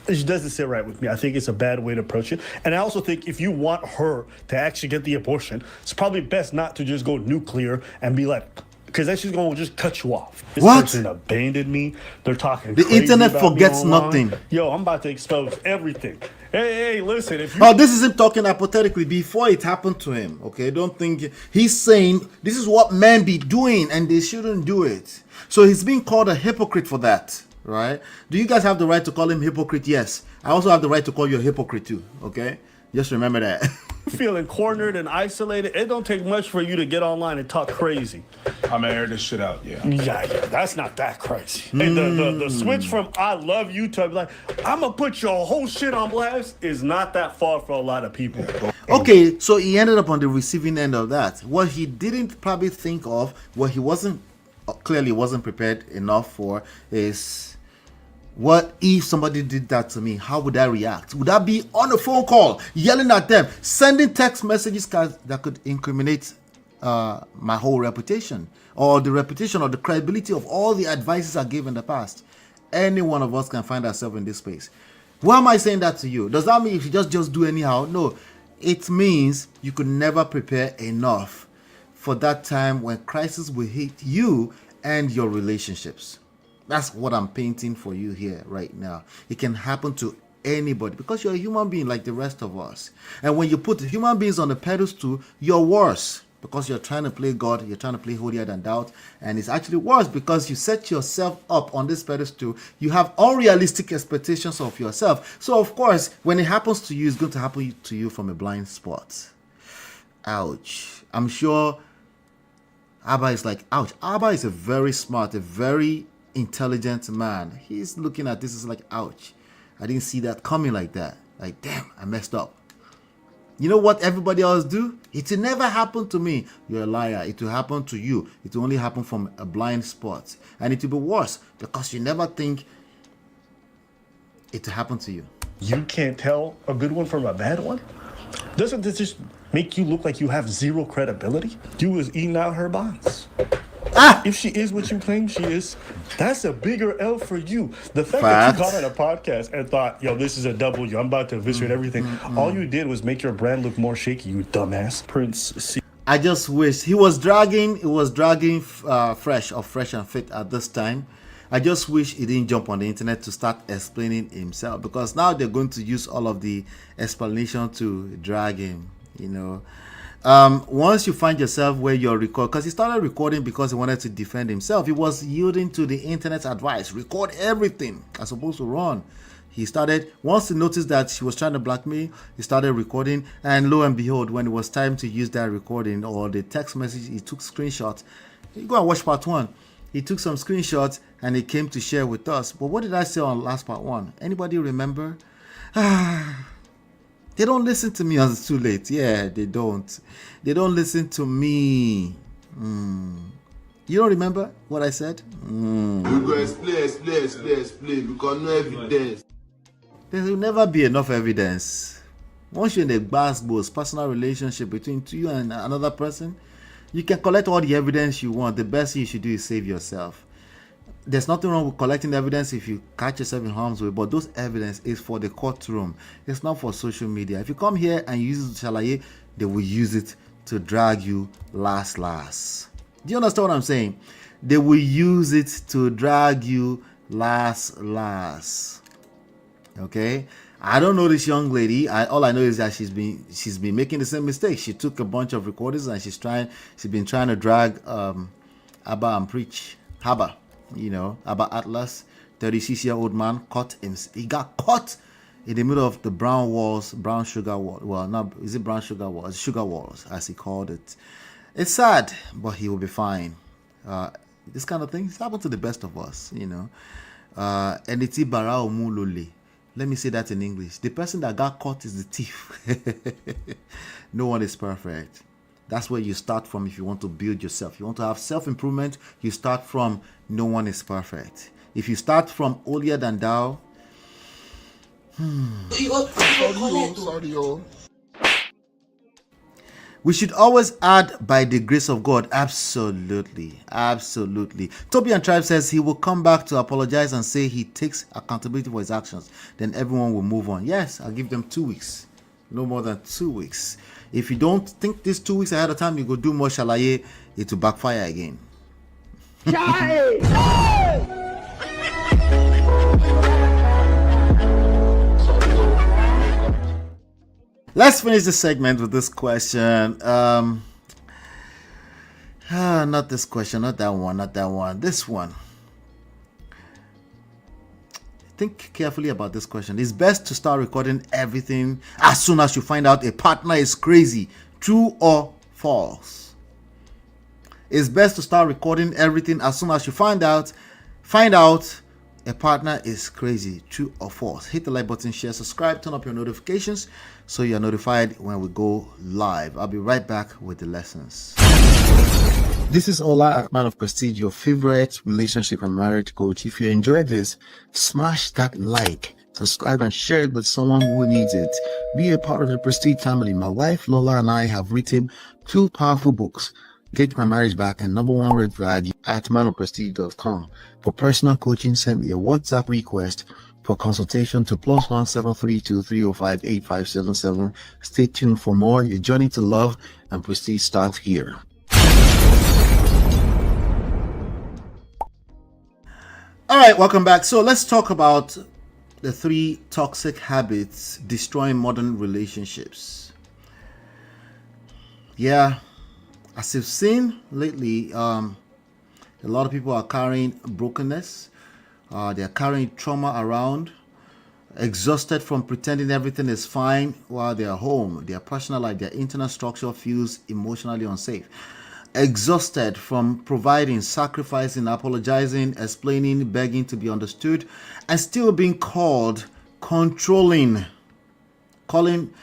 It doesn't sit right with me. I think it's a bad way to approach it. And I also think if you want her to actually get the abortion, it's probably best not to just go nuclear and be like, because then she's going to just cut you off. This person abandoned me. They're talking The crazy internet about me forgets online. nothing. Yo, I'm about to expose everything. Hey, listen. If you Oh, this is him talking hypothetically before it happened to him. Okay, don't think he's saying this is what men be doing and they shouldn't do it. So he's being called a hypocrite for that. right? Do you guys have the right to call him hypocrite? Yes. I also have the right to call you a hypocrite too, okay? Just remember that. Feeling cornered and isolated, it don't take much for you to get online and talk crazy. I'm gonna air this shit out, yeah. Yeah, that's not that crazy. And the switch from I love you to like, I'm gonna put your whole shit on blast is not that far for a lot of people. Okay, so he ended up on the receiving end of that. What he didn't probably think of, what he clearly wasn't prepared enough for is, what if somebody did that to me? How would I react? Would I be on a phone call, yelling at them, sending text messages that could incriminate my whole reputation, or the reputation or the credibility of all the advices I gave in the past? Any one of us can find ourselves in this space. Why am I saying that to you? Does that mean if you just do anyhow? No. It means you could never prepare enough for that time when crisis will hit you and your relationships. That's what I'm painting for you here right now. It can happen to anybody because you're a human being like the rest of us. And when you put human beings on a pedestal, you're worse because you're trying to play God, you're trying to play holier than thou, and it's actually worse because you set yourself up on this pedestal. You have unrealistic expectations of yourself. So of course, when it happens to you, it's going to happen to you from a blind spot. Ouch. I'm sure Abba is like, ouch. Abba is a very smart, a very intelligent man. He's looking at this as like, ouch, I didn't see that coming like that. Like, damn, I messed up. You know what everybody else do? It will never happen to me. You're a liar. It will happen to you. It will only happen from a blind spot. And it will be worse because you never think it will happen to you. You can't tell a good one from a bad one? Doesn't this just make you look like you have zero credibility? You was eating out her bonds. If she is what you claim she is, that's a bigger L for you. The fact that you got on a podcast and thought, yo, this is a W, I'm about to eviscerate everything. All you did was make your brand look more shaky, you dumbass. Prince C. I just wish he was dragging fresh and fit at this time. I just wish he didn't jump on the internet to start explaining himself, because now they're going to use all of the explanation to drag him, you know. Once you find yourself where you're recording, because he started recording because he wanted to defend himself. He was yielding to the internet's advice, record everything as opposed to run. He started, once he noticed that she was trying to blackmail, he started recording, and lo and behold, when it was time to use that recording or the text message, he took screenshots. You go and watch part 1. He took some screenshots and he came to share with us. But what did I say on last part 1? Anybody remember? They don't listen to me until it's too late. Yeah, they don't. They don't listen to me. You don't remember what I said? We go explain because no evidence. There will never be enough evidence. Once you're in a gbasgbos personal relationship between you and another person, you can collect all the evidence you want. The best thing you should do is save yourself. There's nothing wrong with collecting evidence if you catch yourself in harm's way, but those evidence is for the courtroom. It's not for social media. If you come here and use it to shalaye, they will use it to drag you last. Do you understand what I'm saying? They will use it to drag you last. Okay? I don't know this young lady. All I know is that she's been making the same mistake. She took a bunch of recordings and she's been trying to drag abanpreach, Haba, you know, Abba Atlas, 36-year-old man he got caught in the middle of the brown sugar wall. Well, not is it brown sugar wall? It's sugar walls, as he called it. It's sad, but he will be fine. This kind of things happen to the best of us, you know. And it's Ibara Omulole. Let me say that in English. The person that got caught is the thief. No one is perfect. That's where you start from if you want to build yourself. You want to have self-improvement, you start from no one is perfect. If you start from holier than thou, we should always add by the grace of God. Absolutely. Toby and Tribe says he will come back to apologize and say he takes accountability for his actions. Then everyone will move on. Yes, I'll give them 2 weeks. No more than 2 weeks. If you don't think this 2 weeks ahead of time, you go do more shalaye, it will backfire again. Let's finish the segment with this question. Not this question, not that one. This one. think carefully about this question. It's best to start recording everything as soon as you find out a partner is crazy. True or false? It's best to start recording everything as soon as you find out a partner is crazy. True or false? Hit the like button, share, subscribe, turn up your notifications so you're notified when we go live. I'll be right back with the lessons. This is Ola, man of prestige, your favorite relationship and marriage coach. If you enjoyed this, smash that like, subscribe, and share it with someone who needs it. Be a part of the Prestige family. My wife Lola and I have written 2 powerful books, Get My Marriage Back and Number 1 Red Flag, at manofprestige.com. For personal coaching, send me a WhatsApp request for consultation to +1 732 305 8577. Stay tuned for more. Your journey to love and prestige starts here. All right, welcome back. So let's talk about the 3 toxic habits destroying modern relationships. Yeah, as you've seen lately, a lot of people are carrying brokenness. They're carrying trauma around, exhausted from pretending everything is fine while they're home. Their personal life, their internal structure feels emotionally unsafe. Exhausted from providing, sacrificing, apologizing, explaining, begging to be understood, and still being called controlling, calling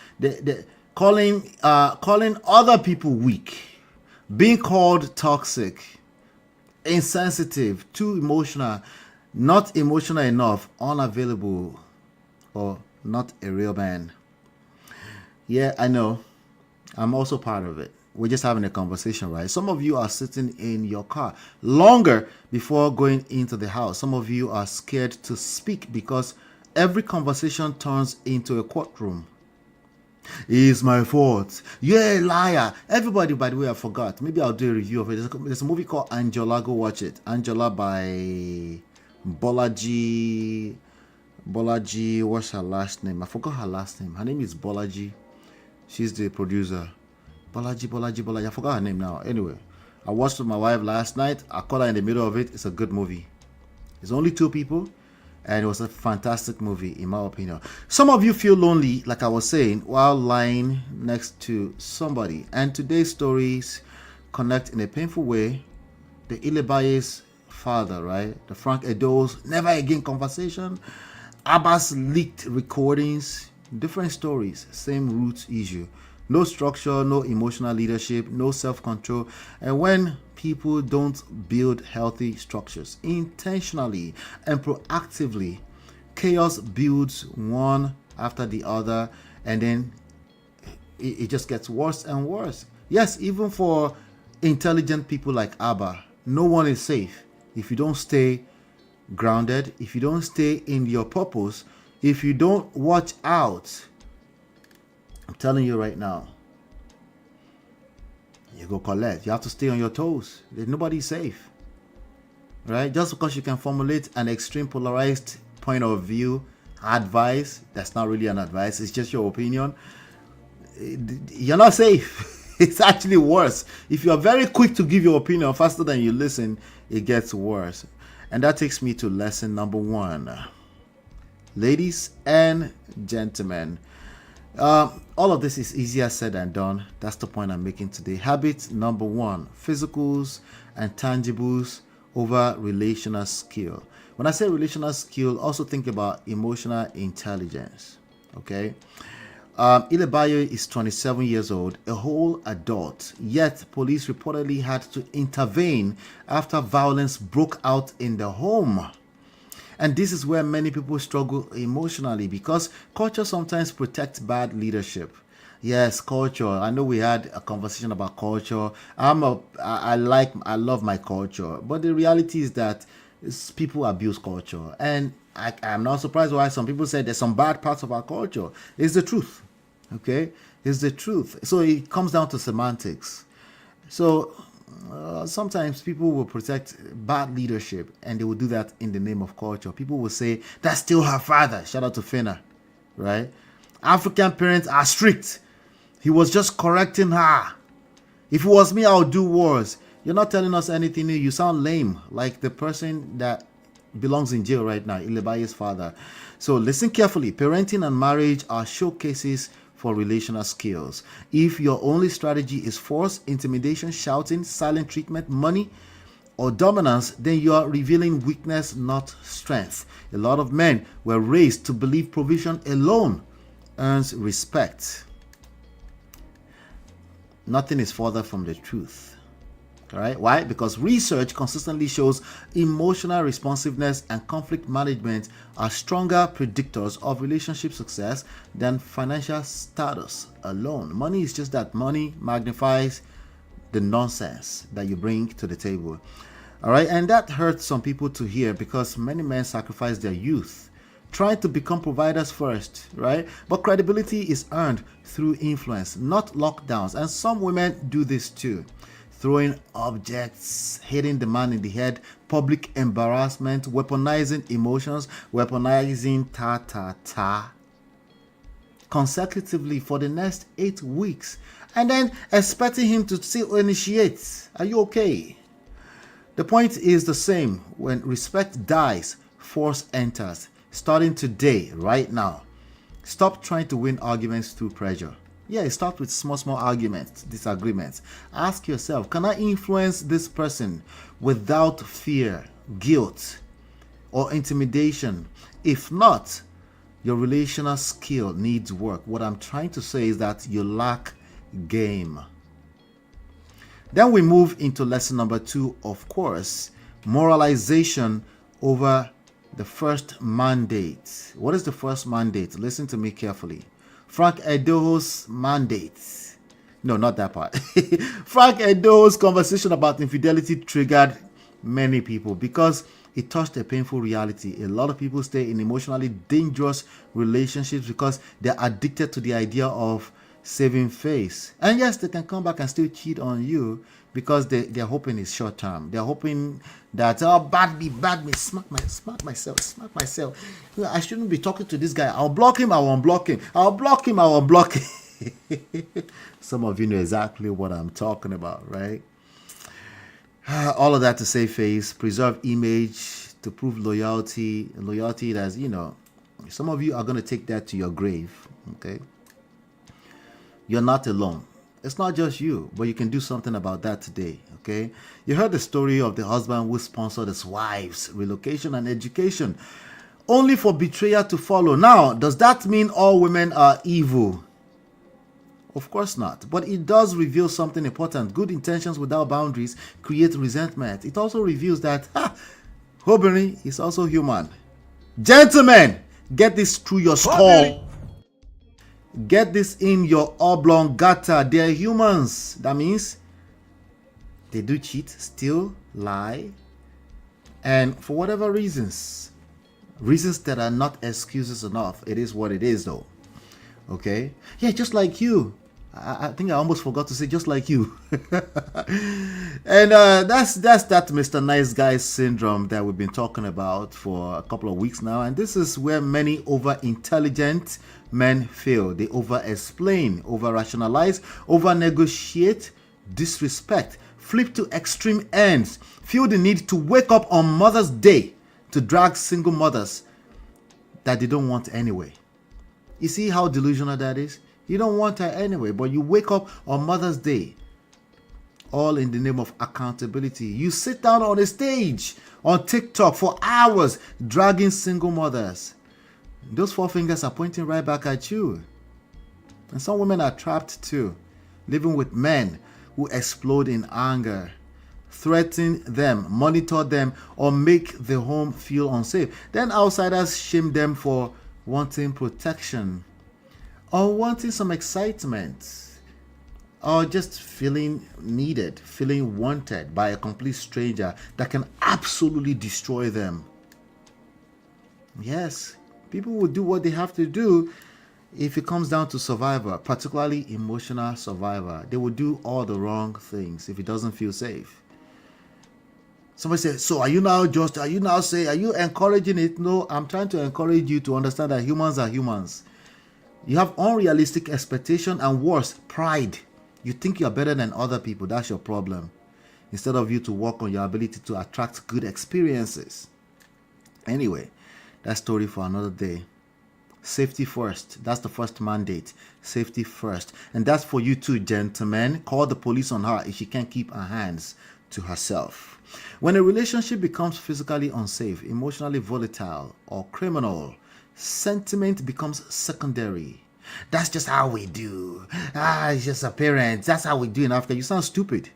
other people weak, being called toxic, insensitive, too emotional, not emotional enough, unavailable, or not a real man. Yeah, I know. I'm also part of it. We're just having a conversation, right? Some of you are sitting in your car longer before going into the house. Some of you are scared to speak because every conversation turns into a courtroom. It's my fault. You're a liar. Everybody, by the way, I forgot. Maybe I'll do a review of it. There's a movie called Angela. Go watch it. Angela by Bolaji. What's her last name? I forgot her last name. Her name is Bolaji. She's the producer. Bolaji. I forgot her name now. Anyway, I watched with my wife last night. I caught her in the middle of it. It's a good movie. It's only 2 people, and it was a fantastic movie, in my opinion. Some of you feel lonely, like I was saying, while lying next to somebody. And today's stories connect in a painful way. The ILEBAYE'S father, right? The Frank Edo's never again conversation. Abba's leaked recordings. Different stories, same root issue. No structure, no emotional leadership, no self-control. And when people don't build healthy structures intentionally and proactively, chaos builds one after the other, and then it just gets worse and worse. Yes, even for intelligent people like Abba, no one is safe if you don't stay grounded, if you don't stay in your purpose, if you don't watch out. I'm telling you right now, you go collect. You have to stay on your toes. Nobody's safe, right? Just because you can formulate an extreme polarized point of view, advice, that's not really an advice, it's just your opinion, you're not safe. It's actually worse. If you're very quick to give your opinion faster than you listen, it gets worse. And that takes me to lesson number 1. Ladies and gentlemen, all of this is easier said than done. That's the point I'm making today. Habit number 1, physicals and tangibles over relational skill. When I say relational skill, also think about emotional intelligence. Okay. ILEBAYE is 27 years old, a whole adult, yet police reportedly had to intervene after violence broke out in the home. And this is where many people struggle emotionally, because culture sometimes protects bad leadership. Yes, culture. I know we had a conversation about culture. I love my culture, but the reality is that people abuse culture, and I'm not surprised why some people say there's some bad parts of our culture. It's the truth. Okay, it's the truth. So it comes down to semantics. So sometimes people will protect bad leadership, and they will do that in the name of culture. People will say that's still her father. Shout out to Fena, right? African parents are strict. He was just correcting her. If it was me, I would do worse. You're not telling us anything new. You sound lame, like the person that belongs in jail right now, ILEBAYE'S father. So listen carefully. Parenting and marriage are showcases for relational skills. If your only strategy is force, intimidation, shouting, silent treatment, money, or dominance, then you are revealing weakness, not strength. A lot of men were raised to believe provision alone earns respect. Nothing is further from the truth. All right? Why? Because research consistently shows emotional responsiveness and conflict management are stronger predictors of relationship success than financial status alone. Money is just that. Money magnifies the nonsense that you bring to the table. All right? And that hurts some people to hear because many men sacrifice their youth trying to become providers first, right? But credibility is earned through influence, not lockdowns. And some women do this too. Throwing objects, hitting the man in the head, public embarrassment, weaponizing emotions, weaponizing ta consecutively for the next 8 weeks, and then expecting him to still initiate. Are you okay? The point is the same. When respect dies, force enters. Starting today, right now. Stop trying to win arguments through pressure. Yeah, start with small arguments, disagreements. Ask yourself, can I influence this person without fear, guilt, or intimidation? If not, your relational skill needs work. What I'm trying to say is that you lack game. Then we move into lesson number 2, of course, moralization over the first mandate. What is the first mandate? Listen to me carefully. Frank EDOHO's mandate. No, not that part. Frank EDOHO's conversation about infidelity triggered many people because it touched a painful reality. A lot of people stay in emotionally dangerous relationships because they're addicted to the idea of saving face. And yes, they can come back and still cheat on you because they're hoping it's short term. They're hoping that, oh, bad me, smack myself. I shouldn't be talking to this guy. I'll block him, I'll unblock him. I'll block him, I'll unblock him. Some of you know exactly what I'm talking about, right? All of that to save face, preserve image, to prove loyalty. Loyalty that's, some of you are going to take that to your grave, okay? You're not alone. It's not just you, but you can do something about that today, okay? You heard the story of the husband who sponsored his wife's relocation and education, only for betrayal to follow. Now, does that mean all women are evil? Of course not. But it does reveal something important. Good intentions without boundaries create resentment. It also reveals that Obìnrin is also human. Gentlemen, get this through your skull. Get this in your oblongata. They are humans. That means they do cheat, steal, lie, and for whatever reasons that are not excuses enough. It is what it is, though. Okay? Yeah, just like you. I think I almost forgot to say just like you. And that's that Mr. Nice Guy syndrome that we've been talking about for a couple of weeks now. And this is where many over-intelligent men fail. They over-explain, over-rationalize, over-negotiate, disrespect, flip to extreme ends, feel the need to wake up on Mother's Day to drag single mothers that they don't want anyway. You see how delusional that is? You don't want her anyway, but you wake up on Mother's Day, all in the name of accountability. You sit down on a stage on TikTok for hours, dragging single mothers. Those 4 fingers are pointing right back at you. And some women are trapped too, living with men who explode in anger, threaten them, monitor them, or make the home feel unsafe. Then outsiders shame them for wanting protection, or wanting some excitement, or just feeling needed, feeling wanted by a complete stranger that can absolutely destroy them. Yes, people will do what they have to do if it comes down to survivor, particularly emotional survivor. They will do all the wrong things if it doesn't feel safe. Somebody says, so are you now encouraging it? No, I'm trying to encourage you to understand that humans are humans. You have unrealistic expectation and worse, pride. You think you're better than other people. That's your problem. Instead of you to work on your ability to attract good experiences. Anyway, that story for another day. Safety first. That's the first mandate. Safety first. And that's for you too, gentlemen. Call the police on her if she can't keep her hands to herself. When a relationship becomes physically unsafe, emotionally volatile, or criminal, sentiment becomes secondary. That's just how we do. It's just a parent. That's how we do in Africa. You sound stupid.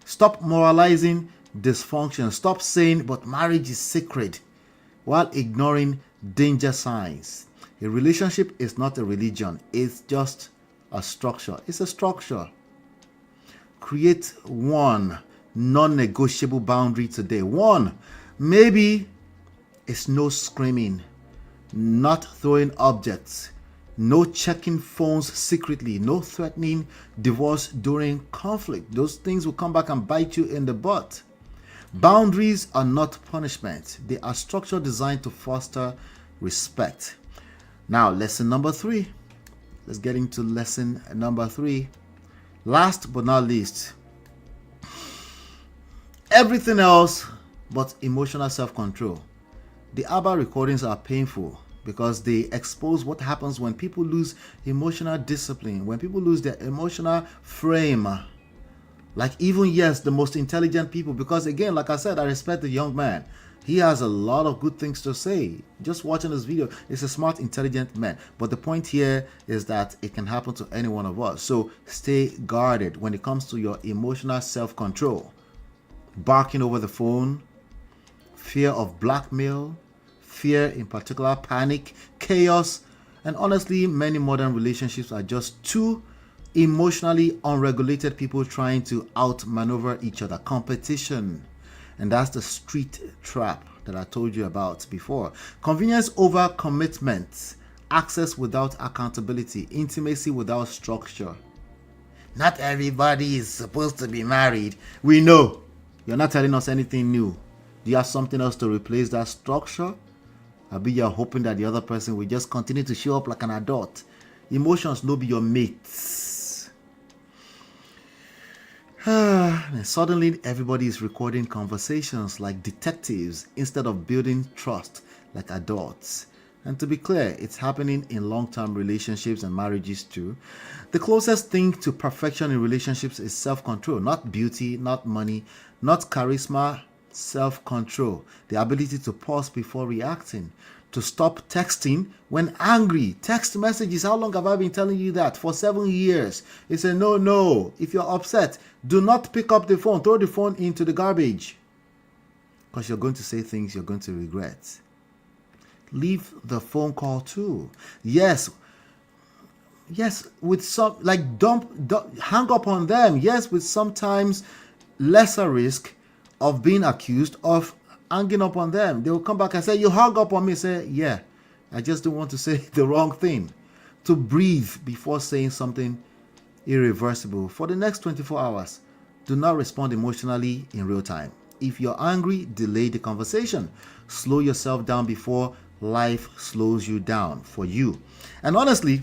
Stop moralizing dysfunction. Stop saying, but marriage is sacred, while ignoring danger signs. A relationship is not a religion. It's just a structure. It's a structure. Create one non-negotiable boundary today. One, maybe it's no screaming, not throwing objects, no checking phones secretly, no threatening divorce during conflict. Those things will come back and bite you in the butt. Boundaries are not punishment. They are structure designed to foster respect. Now, lesson number 3. Let's get into lesson number 3. Last but not least, everything else but emotional self-control. The ABBA recordings are painful because they expose what happens when people lose emotional discipline, when people lose their emotional frame. Like even, yes, the most intelligent people, because again, like I said, I respect the young man. He has a lot of good things to say. Just watching this video, it's a smart, intelligent man. But the point here is that it can happen to any one of us. So stay guarded when it comes to your emotional self-control. Barking over the phone, fear of blackmail, fear in particular, panic, chaos, and honestly, many modern relationships are just two emotionally unregulated people trying to outmaneuver each other. Competition. And that's the street trap that I told you about before. Convenience over commitment. Access without accountability. Intimacy without structure. Not everybody is supposed to be married. We know. You're not telling us anything new. Do you have something else to replace that structure? Or be you're hoping that the other person will just continue to show up like an adult? Emotions no be your mates. And suddenly everybody is recording conversations like detectives instead of building trust like adults. And to be clear, it's happening in long-term relationships and marriages too. The closest thing to perfection in relationships is self-control, not beauty, not money, not charisma. Self-control, the ability to pause before reacting, to stop texting when angry. Text messages, how long have I been telling you that? For 7 years. It's a no. If you're upset, do not pick up the phone. Throw the phone into the garbage, because you're going to say things you're going to regret. Leave the phone call too. Yes, with some, like don't hang up on them. Yes, with sometimes lesser risk of being accused of hanging up on them. They will come back and say, you hung up on me. Say, yeah, I just don't want to say the wrong thing. To breathe before saying something irreversible. For the next 24 hours, do not respond emotionally in real time. If you're angry, delay the conversation. Slow yourself down before life slows you down for you. And honestly,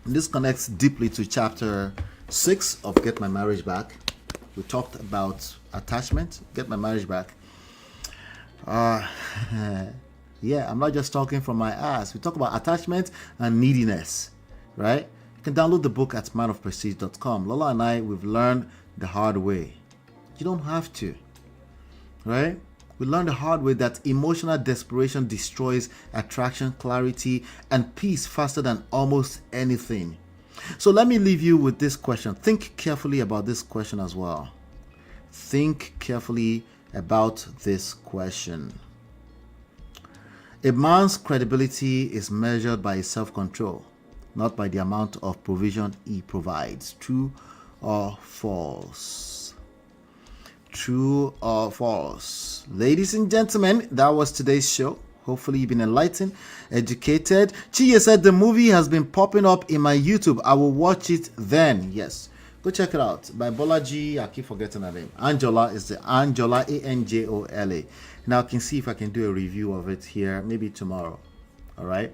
this connects deeply to chapter 6 of Get My Marriage Back. We talked about attachment, Get My Marriage Back. Yeah, I'm not just talking from my ass. We talk about attachment and neediness, right? You can download the book at manofprestige.com. Lola and I, we've learned the hard way. You don't have to, right? We learned the hard way that emotional desperation destroys attraction, clarity, and peace faster than almost anything. So let me leave you with this question. Think carefully about this question as well. Think carefully about this question. A man's credibility is measured by his self-control, not by the amount of provision he provides. True or false? True or false? Ladies and gentlemen, that was today's show. Hopefully you've been enlightened, educated. Chiye said the movie has been popping up in my YouTube. I will watch it then. Yes. Go check it out. By Bolaji, I keep forgetting her name. Anjola is the Anjola, Anjola. Now I can see if I can do a review of it here, maybe tomorrow. All right.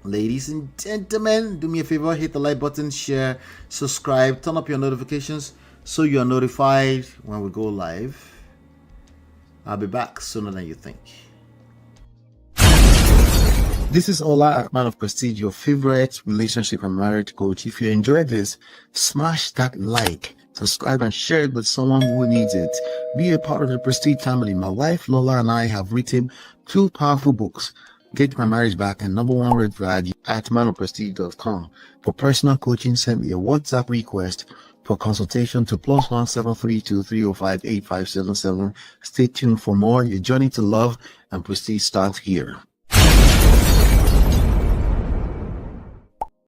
Ladies and gentlemen, do me a favor, hit the like button, share, subscribe, turn up your notifications so you are notified when we go live. I'll be back sooner than you think. This is Ola, man of prestige, your favorite relationship and marriage coach. If you enjoyed this, smash that like, subscribe, and share it with someone who needs it. Be a part of the Prestige family. My wife Lola and I have written 2 powerful books, Get My Marriage Back and #1 Red Flag, at manofprestige.com. For personal coaching, send me a WhatsApp request for consultation to +1 732 305 8577. Stay tuned for more. Your journey to love and prestige starts here.